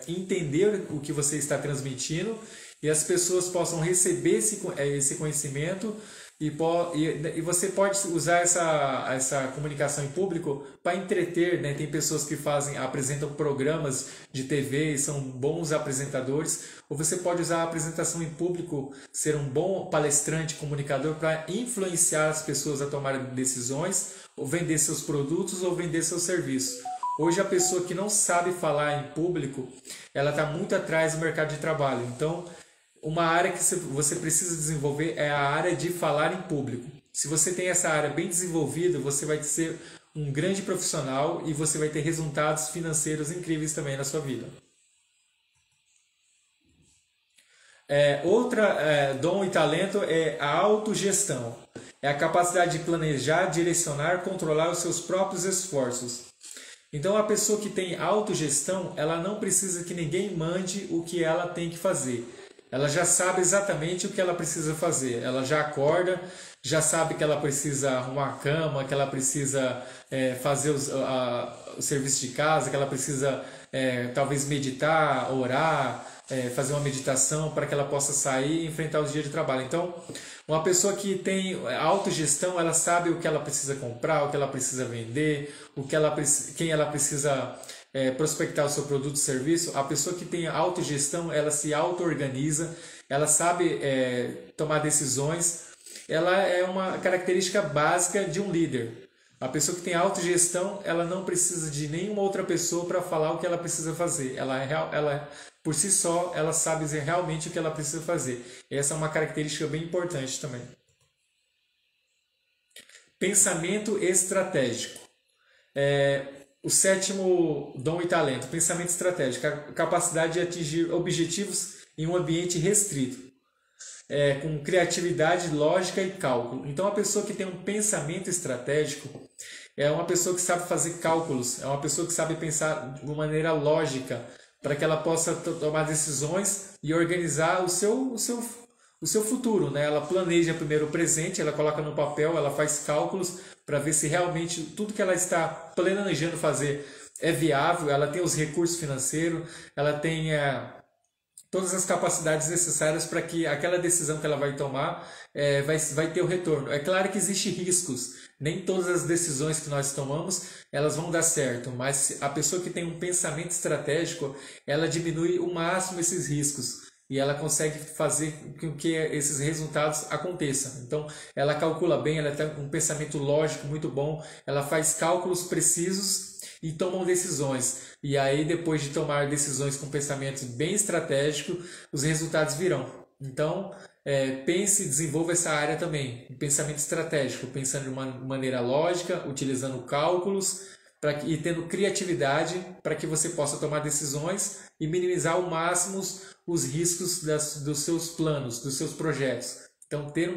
entender o que você está transmitindo e as pessoas possam receber esse conhecimento. E você pode usar essa comunicação em público para entreter, né? Tem pessoas que apresentam programas de TV e são bons apresentadores. Ou você pode usar a apresentação em público, ser um bom palestrante, comunicador, para influenciar as pessoas a tomarem decisões, ou vender seus produtos, ou vender seus serviços. Hoje a pessoa que não sabe falar em público, ela está muito atrás do mercado de trabalho. Então, uma área que você precisa desenvolver é a área de falar em público. Se você tem essa área bem desenvolvida, você vai ser um grande profissional e você vai ter resultados financeiros incríveis também na sua vida. Dom e talento é a autogestão. É a capacidade de planejar, direcionar, controlar os seus próprios esforços. Então, a pessoa que tem autogestão, ela não precisa que ninguém mande o que ela tem que fazer. Ela já sabe exatamente o que ela precisa fazer. Ela já acorda, já sabe que ela precisa arrumar a cama, que ela precisa fazer o serviço de casa, que ela precisa talvez meditar, orar, fazer uma meditação para que ela possa sair e enfrentar os dias de trabalho. Então, uma pessoa que tem autogestão, ela sabe o que ela precisa comprar, o que ela precisa vender, quem ela precisa prospectar o seu produto ou serviço. A pessoa que tem autogestão, ela se auto-organiza, ela sabe tomar decisões. Ela é uma característica básica de um líder. A pessoa que tem autogestão, ela não precisa de nenhuma outra pessoa para falar o que ela precisa fazer. Ela por si só, ela sabe dizer realmente o que ela precisa fazer. Essa é uma característica bem importante também. Pensamento estratégico. O sétimo dom e talento, pensamento estratégico, a capacidade de atingir objetivos em um ambiente restrito, com criatividade, lógica e cálculo. Então, a pessoa que tem um pensamento estratégico é uma pessoa que sabe fazer cálculos, é uma pessoa que sabe pensar de uma maneira lógica, para que ela possa tomar decisões e organizar o seu futuro, né? Ela planeja primeiro o presente, ela coloca no papel, ela faz cálculos para ver se realmente tudo que ela está planejando fazer é viável, ela tem os recursos financeiros, ela tem todas as capacidades necessárias para que aquela decisão que ela vai tomar vai ter o retorno. É claro que existem riscos, nem todas as decisões que nós tomamos elas vão dar certo, mas a pessoa que tem um pensamento estratégico, ela diminui o máximo esses riscos e ela consegue fazer com que esses resultados aconteçam. Então, ela calcula bem, ela tem um pensamento lógico muito bom, ela faz cálculos precisos e tomam decisões. E aí, depois de tomar decisões com pensamento bem estratégico, os resultados virão. Então, pense e desenvolva essa área também, pensamento estratégico, pensando de uma maneira lógica, utilizando cálculos e tendo criatividade para que você possa tomar decisões e minimizar ao máximo os riscos dos seus planos, dos seus projetos. Então, ter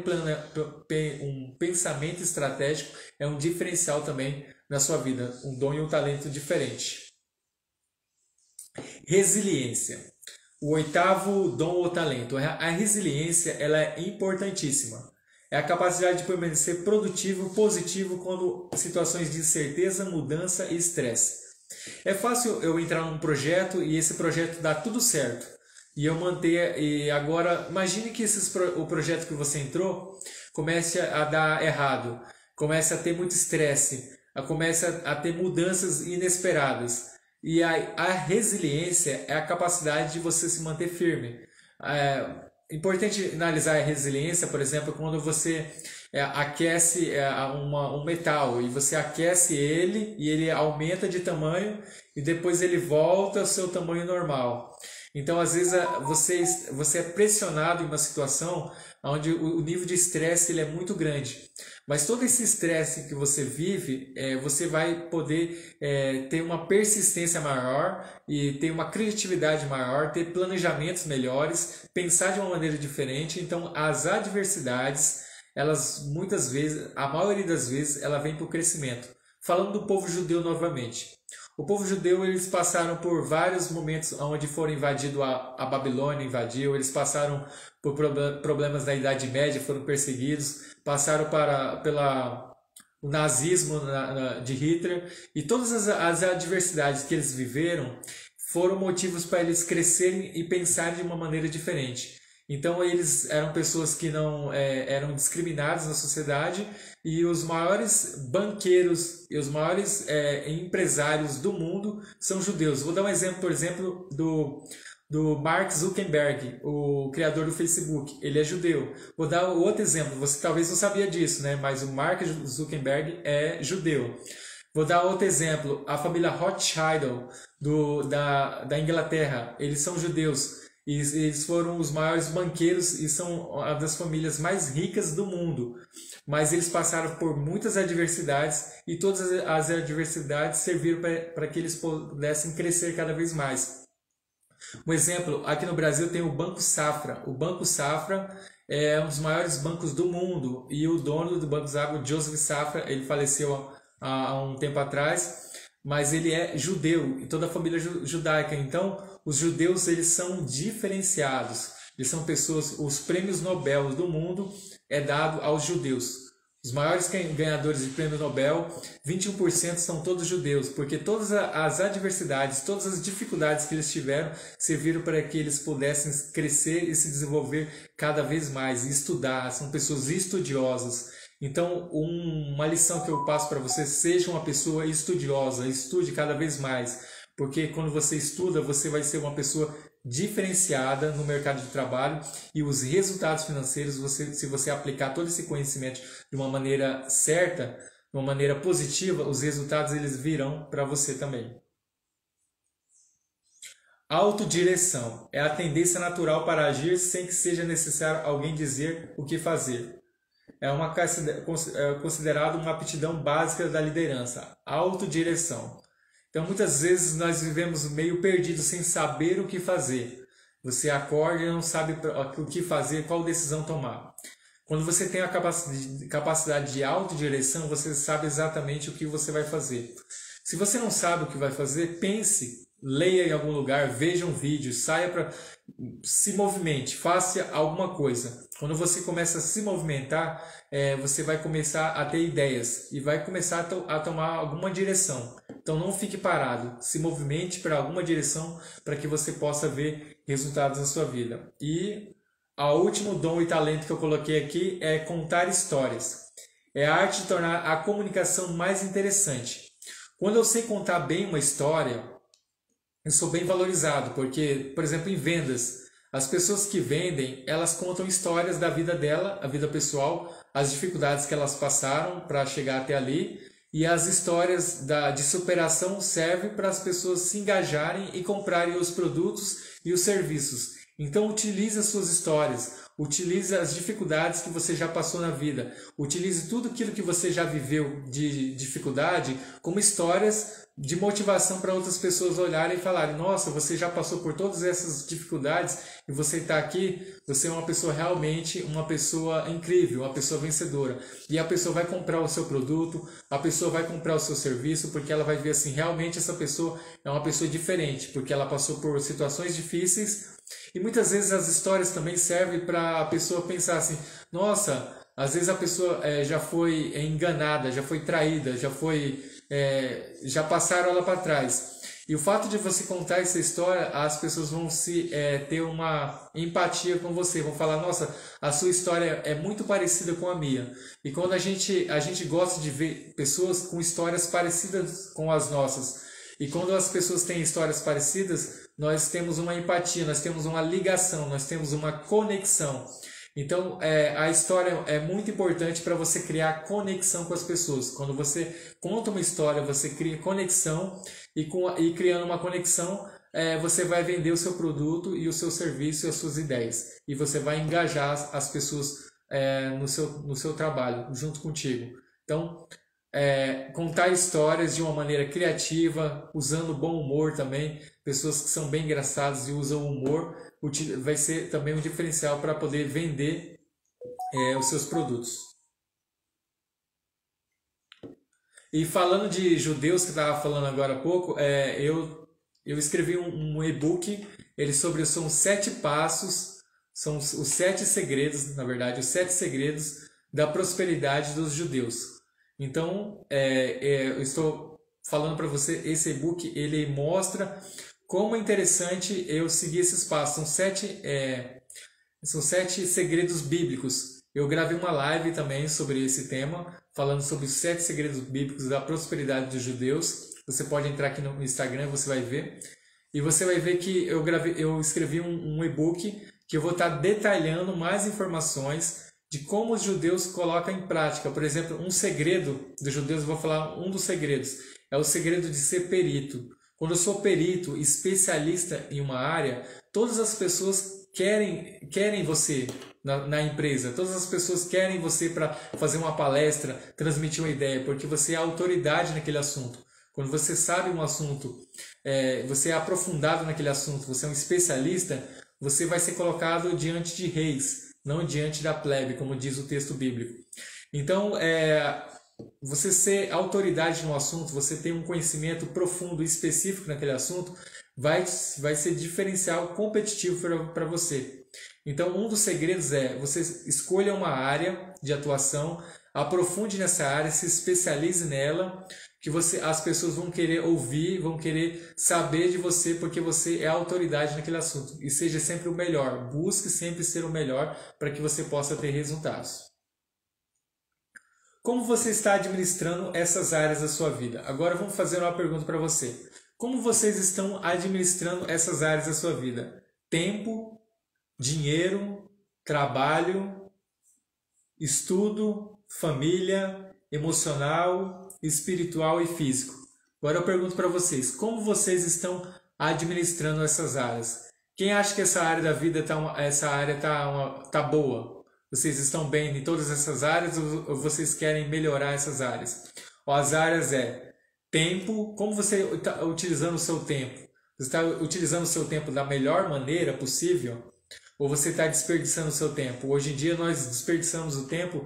um pensamento estratégico é um diferencial também na sua vida, um dom e um talento diferente. Resiliência. O oitavo dom ou talento. A resiliência ela é importantíssima. É a capacidade de permanecer produtivo, positivo quando situações de incerteza, mudança e estresse. É fácil eu entrar num projeto e esse projeto dá tudo certo. E eu manter. E agora, imagine que o projeto que você entrou comece a dar errado, comece a ter muito estresse, comece a ter mudanças inesperadas. E a resiliência é a capacidade de você se manter firme. É importante analisar a resiliência, por exemplo, quando você aquece um metal e você aquece ele e ele aumenta de tamanho e depois ele volta ao seu tamanho normal. Então, às vezes, você é pressionado em uma situação onde o nível de estresse ele é muito grande. Mas todo esse estresse que você vive, você vai poder ter uma persistência maior e ter uma criatividade maior, ter planejamentos melhores, pensar de uma maneira diferente. Então, as adversidades, elas muitas vezes, a maioria das vezes, ela vem para o crescimento. Falando do povo judeu novamente. O povo judeu, eles passaram por vários momentos onde foram invadidos, a Babilônia invadiu, eles passaram por problemas da Idade Média, foram perseguidos, passaram o nazismo de Hitler, e todas as adversidades que eles viveram foram motivos para eles crescerem e pensarem de uma maneira diferente. Então eles eram pessoas que não eram discriminadas na sociedade e os maiores banqueiros e os maiores empresários do mundo são judeus. Vou dar um exemplo, por exemplo, do Mark Zuckerberg, o criador do Facebook. Ele é judeu. Vou dar outro exemplo. Você talvez não sabia disso, né? Mas o Mark Zuckerberg é judeu. Vou dar outro exemplo. A família Rothschild da Inglaterra, eles são judeus. E eles foram os maiores banqueiros e são uma das famílias mais ricas do mundo. Mas eles passaram por muitas adversidades e todas as adversidades serviram para que eles pudessem crescer cada vez mais. Um exemplo, aqui no Brasil tem o Banco Safra. O Banco Safra é um dos maiores bancos do mundo e o dono do Banco Safra, Joseph Safra, ele faleceu há um tempo atrás, mas ele é judeu e toda a família judaica. Então, os judeus eles são diferenciados. Eles são pessoas, os prêmios Nobel do mundo é dado aos judeus. Os maiores ganhadores de prêmio Nobel, 21% são todos judeus, porque todas as adversidades, todas as dificuldades que eles tiveram serviram para que eles pudessem crescer e se desenvolver cada vez mais e estudar. São pessoas estudiosas. Então, uma lição que eu passo para você, seja uma pessoa estudiosa, estude cada vez mais, porque quando você estuda, você vai ser uma pessoa diferenciada no mercado de trabalho e os resultados financeiros, se você aplicar todo esse conhecimento de uma maneira certa, de uma maneira positiva, os resultados eles virão para você também. Autodireção é a tendência natural para agir sem que seja necessário alguém dizer o que fazer. É considerado uma aptidão básica da liderança, autodireção. Então, muitas vezes nós vivemos meio perdidos sem saber o que fazer. Você acorda e não sabe o que fazer, qual decisão tomar. Quando você tem a capacidade de autodireção, você sabe exatamente o que você vai fazer. Se você não sabe o que vai fazer, pense, leia em algum lugar, veja um vídeo, se movimente, faça alguma coisa. Quando você começa a se movimentar, você vai começar a ter ideias e vai começar a tomar alguma direção. Então não fique parado, se movimente para alguma direção para que você possa ver resultados na sua vida. E o último dom e talento que eu coloquei aqui é contar histórias. É a arte de tornar a comunicação mais interessante. Quando eu sei contar bem uma história, eu sou bem valorizado, porque, por exemplo, em vendas, as pessoas que vendem, elas contam histórias da vida dela, a vida pessoal, as dificuldades que elas passaram para chegar até ali, e as histórias de superação servem para as pessoas se engajarem e comprarem os produtos e os serviços. Então utilize as suas histórias, utilize as dificuldades que você já passou na vida, utilize tudo aquilo que você já viveu de dificuldade como histórias de motivação para outras pessoas olharem e falarem: nossa, você já passou por todas essas dificuldades e você está aqui, você é uma pessoa realmente, uma pessoa incrível, uma pessoa vencedora. E a pessoa vai comprar o seu produto, a pessoa vai comprar o seu serviço, porque ela vai ver assim, realmente essa pessoa é uma pessoa diferente, porque ela passou por situações difíceis. E muitas vezes as histórias também servem para a pessoa pensar assim: nossa, às vezes a pessoa já foi enganada, já foi traída, já passaram ela para trás. E o fato de você contar essa história, as pessoas vão ter uma empatia com você, vão falar: nossa, a sua história é muito parecida com a minha. E quando a gente gosta de ver pessoas com histórias parecidas com as nossas. E quando as pessoas têm histórias parecidas, nós temos uma empatia, nós temos uma ligação, nós temos uma conexão. Então, a história é muito importante para você criar conexão com as pessoas. Quando você conta uma história, você cria conexão e criando uma conexão, você vai vender o seu produto e o seu serviço e as suas ideias. E você vai engajar as pessoas no seu trabalho, junto contigo. Então, contar histórias de uma maneira criativa, usando bom humor também, pessoas que são bem engraçadas e usam humor, vai ser também um diferencial para poder vender os seus produtos. E falando de judeus, que eu estava falando agora há pouco, eu escrevi um e-book, são 7 passos, são os 7 segredos, na verdade, os 7 segredos da prosperidade dos judeus. Então, eu estou falando para você, esse e-book, ele mostra como é interessante eu seguir esses passos. São 7 segredos bíblicos. Eu gravei uma live também sobre esse tema, falando sobre os 7 segredos bíblicos da prosperidade dos judeus. Você pode entrar aqui no Instagram, você vai ver. E você vai ver que eu escrevi um e-book que eu vou estar detalhando mais informações de como os judeus colocam em prática. Por exemplo, um segredo dos judeus, eu vou falar um dos segredos, é o segredo de ser perito. Quando eu sou perito, especialista em uma área, todas as pessoas querem você na empresa, todas as pessoas querem você para fazer uma palestra, transmitir uma ideia, porque você é autoridade naquele assunto. Quando você sabe um assunto, você é aprofundado naquele assunto, você é um especialista, você vai ser colocado diante de reis, não diante da plebe, como diz o texto bíblico. Então, você ser autoridade no assunto, você ter um conhecimento profundo e específico naquele assunto, vai ser diferencial competitivo para você. Então, um dos segredos é você escolha uma área de atuação, aprofunde nessa área, se especialize nela, que as pessoas vão querer ouvir, vão querer saber de você, porque você é autoridade naquele assunto. E seja sempre o melhor, busque sempre ser o melhor para que você possa ter resultados. Como você está administrando essas áreas da sua vida? Agora vamos fazer uma pergunta para você. Como vocês estão administrando essas áreas da sua vida? Tempo, dinheiro, trabalho, estudo, família, emocional, espiritual e físico. Agora eu pergunto para vocês, como vocês estão administrando essas áreas? Quem acha que essa área da vida tá boa? Vocês estão bem em todas essas áreas ou vocês querem melhorar essas áreas? As áreas tempo, como você está utilizando o seu tempo? Você está utilizando o seu tempo da melhor maneira possível? Ou você está desperdiçando o seu tempo? Hoje em dia nós desperdiçamos o tempo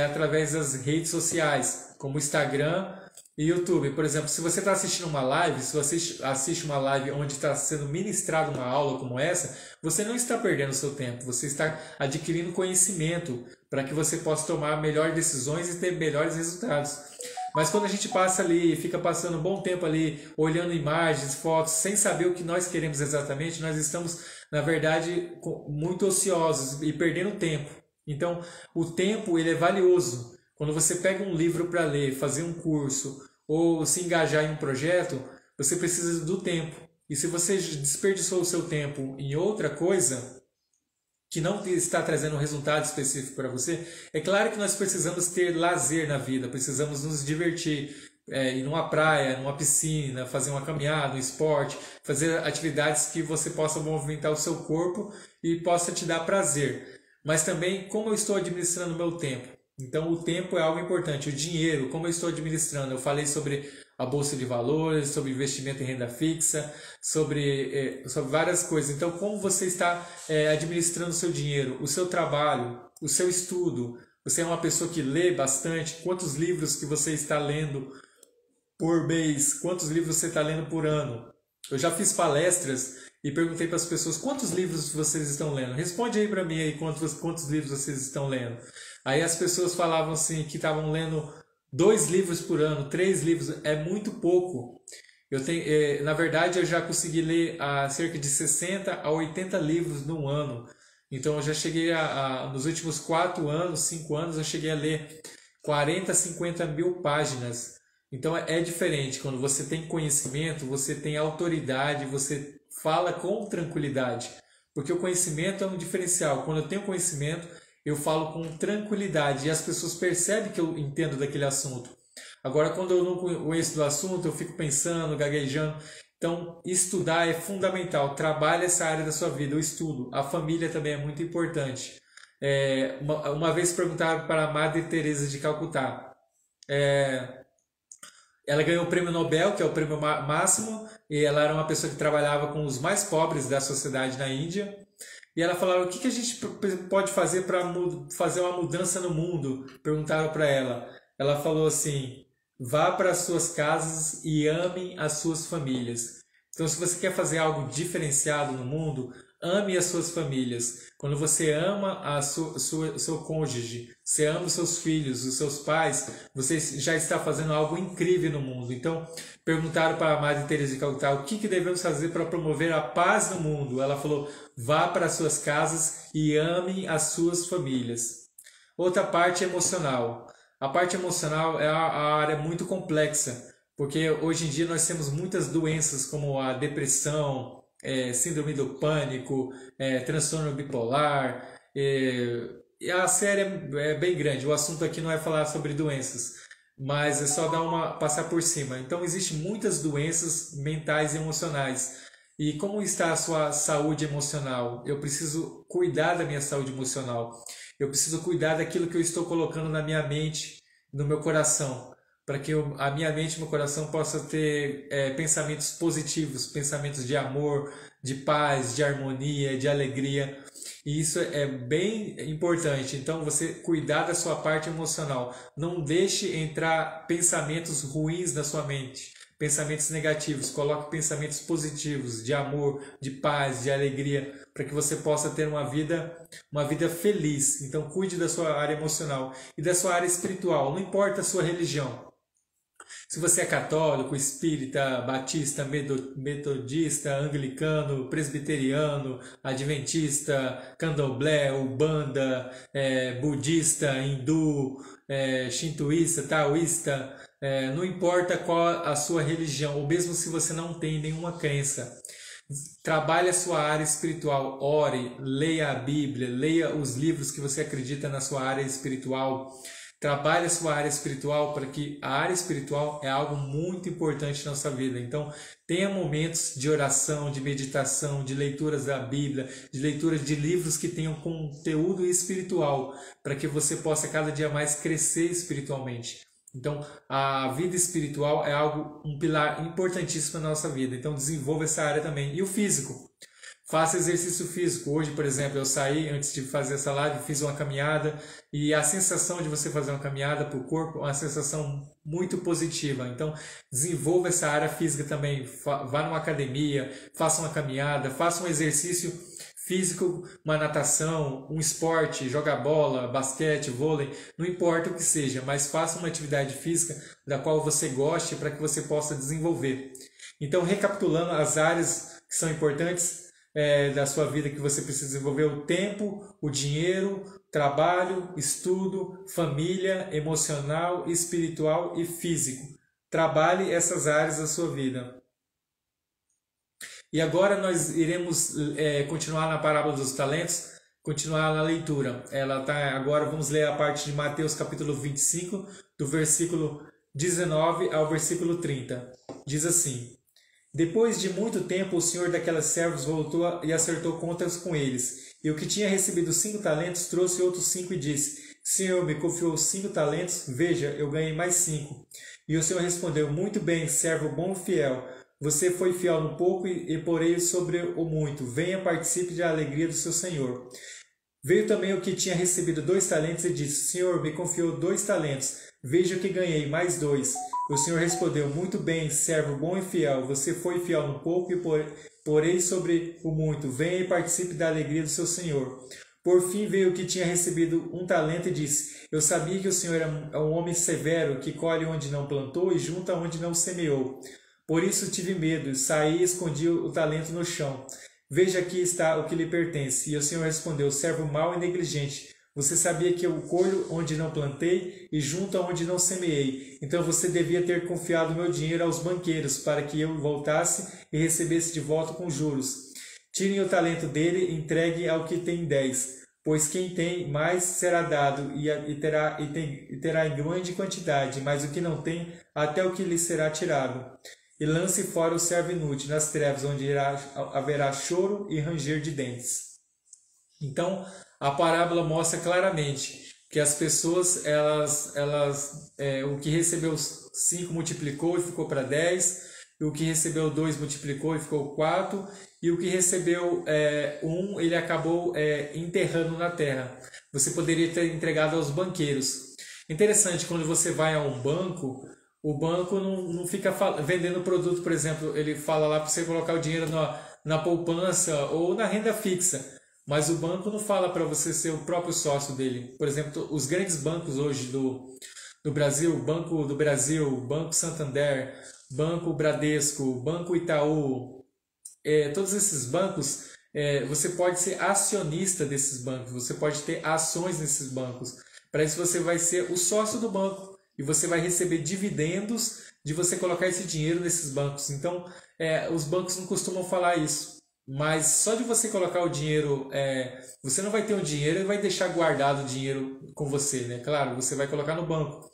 através das redes sociais, como Instagram e YouTube. Por exemplo, se você está assistindo uma live, se você assiste uma live onde está sendo ministrada uma aula como essa, você não está perdendo o seu tempo, você está adquirindo conhecimento para que você possa tomar melhores decisões e ter melhores resultados. Mas quando a gente passa ali, fica passando um bom tempo ali, olhando imagens, fotos, sem saber o que nós queremos exatamente, nós estamos, na verdade, muito ociosos e perdendo tempo. Então, o tempo ele é valioso. Quando você pega um livro para ler, fazer um curso ou se engajar em um projeto, você precisa do tempo. E se você desperdiçou o seu tempo em outra coisa que não está trazendo um resultado específico para você, é claro que nós precisamos ter lazer na vida, precisamos nos divertir, ir numa praia, numa piscina, fazer uma caminhada, um esporte, fazer atividades que você possa movimentar o seu corpo e possa te dar prazer. Mas também como eu estou administrando o meu tempo. Então o tempo é algo importante. O dinheiro, como eu estou administrando? Eu falei sobre a bolsa de valores, sobre investimento em renda fixa, sobre várias coisas. Então como você está administrando o seu dinheiro, o seu trabalho, o seu estudo? Você é uma pessoa que lê bastante? Quantos livros que você está lendo por mês? Quantos livros você está lendo por ano? Eu já fiz palestras e perguntei para as pessoas quantos livros vocês estão lendo. Responde aí para mim aí quantos livros vocês estão lendo. Aí as pessoas falavam assim que estavam lendo 2 livros por ano, 3 livros, é muito pouco. Na verdade eu já consegui ler cerca de 60 a 80 livros no ano. Então eu já cheguei nos últimos 4 anos, 5 anos, eu cheguei a ler 40 a 50 mil páginas. Então é diferente, quando você tem conhecimento, você tem autoridade, você fala com tranquilidade, porque o conhecimento é um diferencial. Quando eu tenho conhecimento, eu falo com tranquilidade e as pessoas percebem que eu entendo daquele assunto. Agora, quando eu não conheço do assunto, eu fico pensando, gaguejando. Então, estudar é fundamental. Trabalhe essa área da sua vida, o estudo. A família também é muito importante. Uma vez perguntaram para a Madre Teresa de Calcutá. Ela ganhou o prêmio Nobel, que é o prêmio máximo, e ela era uma pessoa que trabalhava com os mais pobres da sociedade na Índia. E ela falava, o que a gente pode fazer para fazer uma mudança no mundo? Perguntaram para ela. Ela falou assim, vá para as suas casas e amem as suas famílias. Então, se você quer fazer algo diferenciado no mundo, ame as suas famílias. Quando você ama o seu cônjuge, você ama os seus filhos, os seus pais, você já está fazendo algo incrível no mundo. Então, perguntaram para a Madre Teresa de Calcutá o que devemos fazer para promover a paz no mundo. Ela falou, vá para as suas casas e ame as suas famílias. Outra parte emocional. A parte emocional é a área muito complexa, porque hoje em dia nós temos muitas doenças como a depressão, síndrome do pânico, transtorno bipolar, E a série é bem grande, o assunto aqui não é falar sobre doenças, mas é só passar por cima. Então, existem muitas doenças mentais e emocionais. E como está a sua saúde emocional? Eu preciso cuidar da minha saúde emocional. Eu preciso cuidar daquilo que eu estou colocando na minha mente, no meu coração, para que a minha mente e meu coração possa ter pensamentos positivos, pensamentos de amor, de paz, de harmonia, de alegria. E isso é bem importante. Então, você cuidar da sua parte emocional. Não deixe entrar pensamentos ruins na sua mente, pensamentos negativos. Coloque pensamentos positivos, de amor, de paz, de alegria, para que você possa ter uma vida feliz. Então, cuide da sua área emocional e da sua área espiritual. Não importa a sua religião. Se você é católico, espírita, batista, metodista, anglicano, presbiteriano, adventista, candomblé, umbanda, budista, hindu, shintoísta, taoísta, não importa qual a sua religião, ou mesmo se você não tem nenhuma crença. Trabalhe a sua área espiritual, ore, leia a Bíblia, leia os livros que você acredita na sua área espiritual. Trabalhe a sua área espiritual, para que a área espiritual é algo muito importante na nossa vida. Então, tenha momentos de oração, de meditação, de leituras da Bíblia, de leituras de livros que tenham conteúdo espiritual, para que você possa cada dia mais crescer espiritualmente. Então, a vida espiritual é um pilar importantíssimo na nossa vida. Então, desenvolva essa área também. E o físico. Faça exercício físico. Hoje, por exemplo, eu saí antes de fazer essa live, fiz uma caminhada e a sensação de você fazer uma caminhada para o corpo é uma sensação muito positiva. Então, desenvolva essa área física também. Vá numa academia, faça uma caminhada, faça um exercício físico, uma natação, um esporte, joga bola, basquete, vôlei, não importa o que seja, mas faça uma atividade física da qual você goste para que você possa desenvolver. Então, recapitulando as áreas que são importantes da sua vida que você precisa desenvolver: o tempo, o dinheiro, trabalho, estudo, família, emocional, espiritual e físico. Trabalhe essas áreas da sua vida. E agora nós iremos continuar na parábola dos talentos, continuar na leitura. Agora vamos ler a parte de Mateus capítulo 25, do versículo 19 ao versículo 30. Diz assim: Depois de muito tempo, o senhor daquelas servos voltou e acertou contas com eles. E o que tinha recebido 5 talentos trouxe outros 5 e disse: Senhor, me confiou 5 talentos, veja, eu ganhei mais 5. E o senhor respondeu: Muito bem, servo bom e fiel. Você foi fiel no pouco e porei sobre o muito. Venha, participe da alegria do seu senhor. Veio também o que tinha recebido 2 talentos e disse: Senhor, me confiou 2 talentos. Veja que ganhei mais 2. O senhor respondeu: Muito bem, servo bom e fiel. Você foi fiel no pouco e porei sobre o muito. Venha e participe da alegria do seu senhor. Por fim veio o que tinha recebido 1 talento e disse: Eu sabia que o senhor é um homem severo, que colhe onde não plantou e junta onde não semeou. Por isso tive medo, saí e escondi o talento no chão. Veja, aqui está o que lhe pertence. E o senhor respondeu: Servo mau e negligente. Você sabia que eu colho onde não plantei e junto onde não semeei. Então você devia ter confiado meu dinheiro aos banqueiros, para que eu voltasse e recebesse de volta com juros. Tirem o talento dele e entregue ao que tem 10. Pois quem tem mais será dado e terá em grande quantidade, mas o que não tem, até o que lhe será tirado. E lance fora o servo inútil nas trevas, onde haverá choro e ranger de dentes. Então, a parábola mostra claramente que as pessoas, o que recebeu 5 multiplicou e ficou para 10, e o que recebeu 2 multiplicou e ficou 4, e o que recebeu 1, ele acabou enterrando na terra. Você poderia ter entregado aos banqueiros. Interessante, quando você vai a um banco, o banco não fica vendendo produto, por exemplo, ele fala lá para você colocar o dinheiro na poupança ou na renda fixa. Mas o banco não fala para você ser o próprio sócio dele. Por exemplo, os grandes bancos hoje do Brasil, Banco do Brasil, Banco Santander, Banco Bradesco, Banco Itaú, todos esses bancos, você pode ser acionista desses bancos, você pode ter ações nesses bancos. Para isso você vai ser o sócio do banco e você vai receber dividendos de você colocar esse dinheiro nesses bancos. Então, os bancos não costumam falar isso. mas só de você colocar o dinheiro, você não vai ter o dinheiro e vai deixar guardado o dinheiro com você, né? Claro, você vai colocar no banco.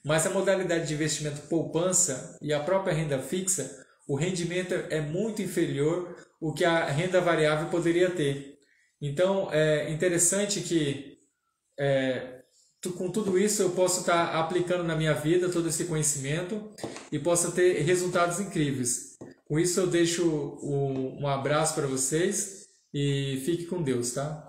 Mas a modalidade de investimento poupança e a própria renda fixa, o rendimento é muito inferior ao que a renda variável poderia ter. Então, é interessante que com tudo isso eu posso estar aplicando na minha vida todo esse conhecimento e possa ter resultados incríveis. Com isso eu deixo um abraço para vocês e fique com Deus, tá?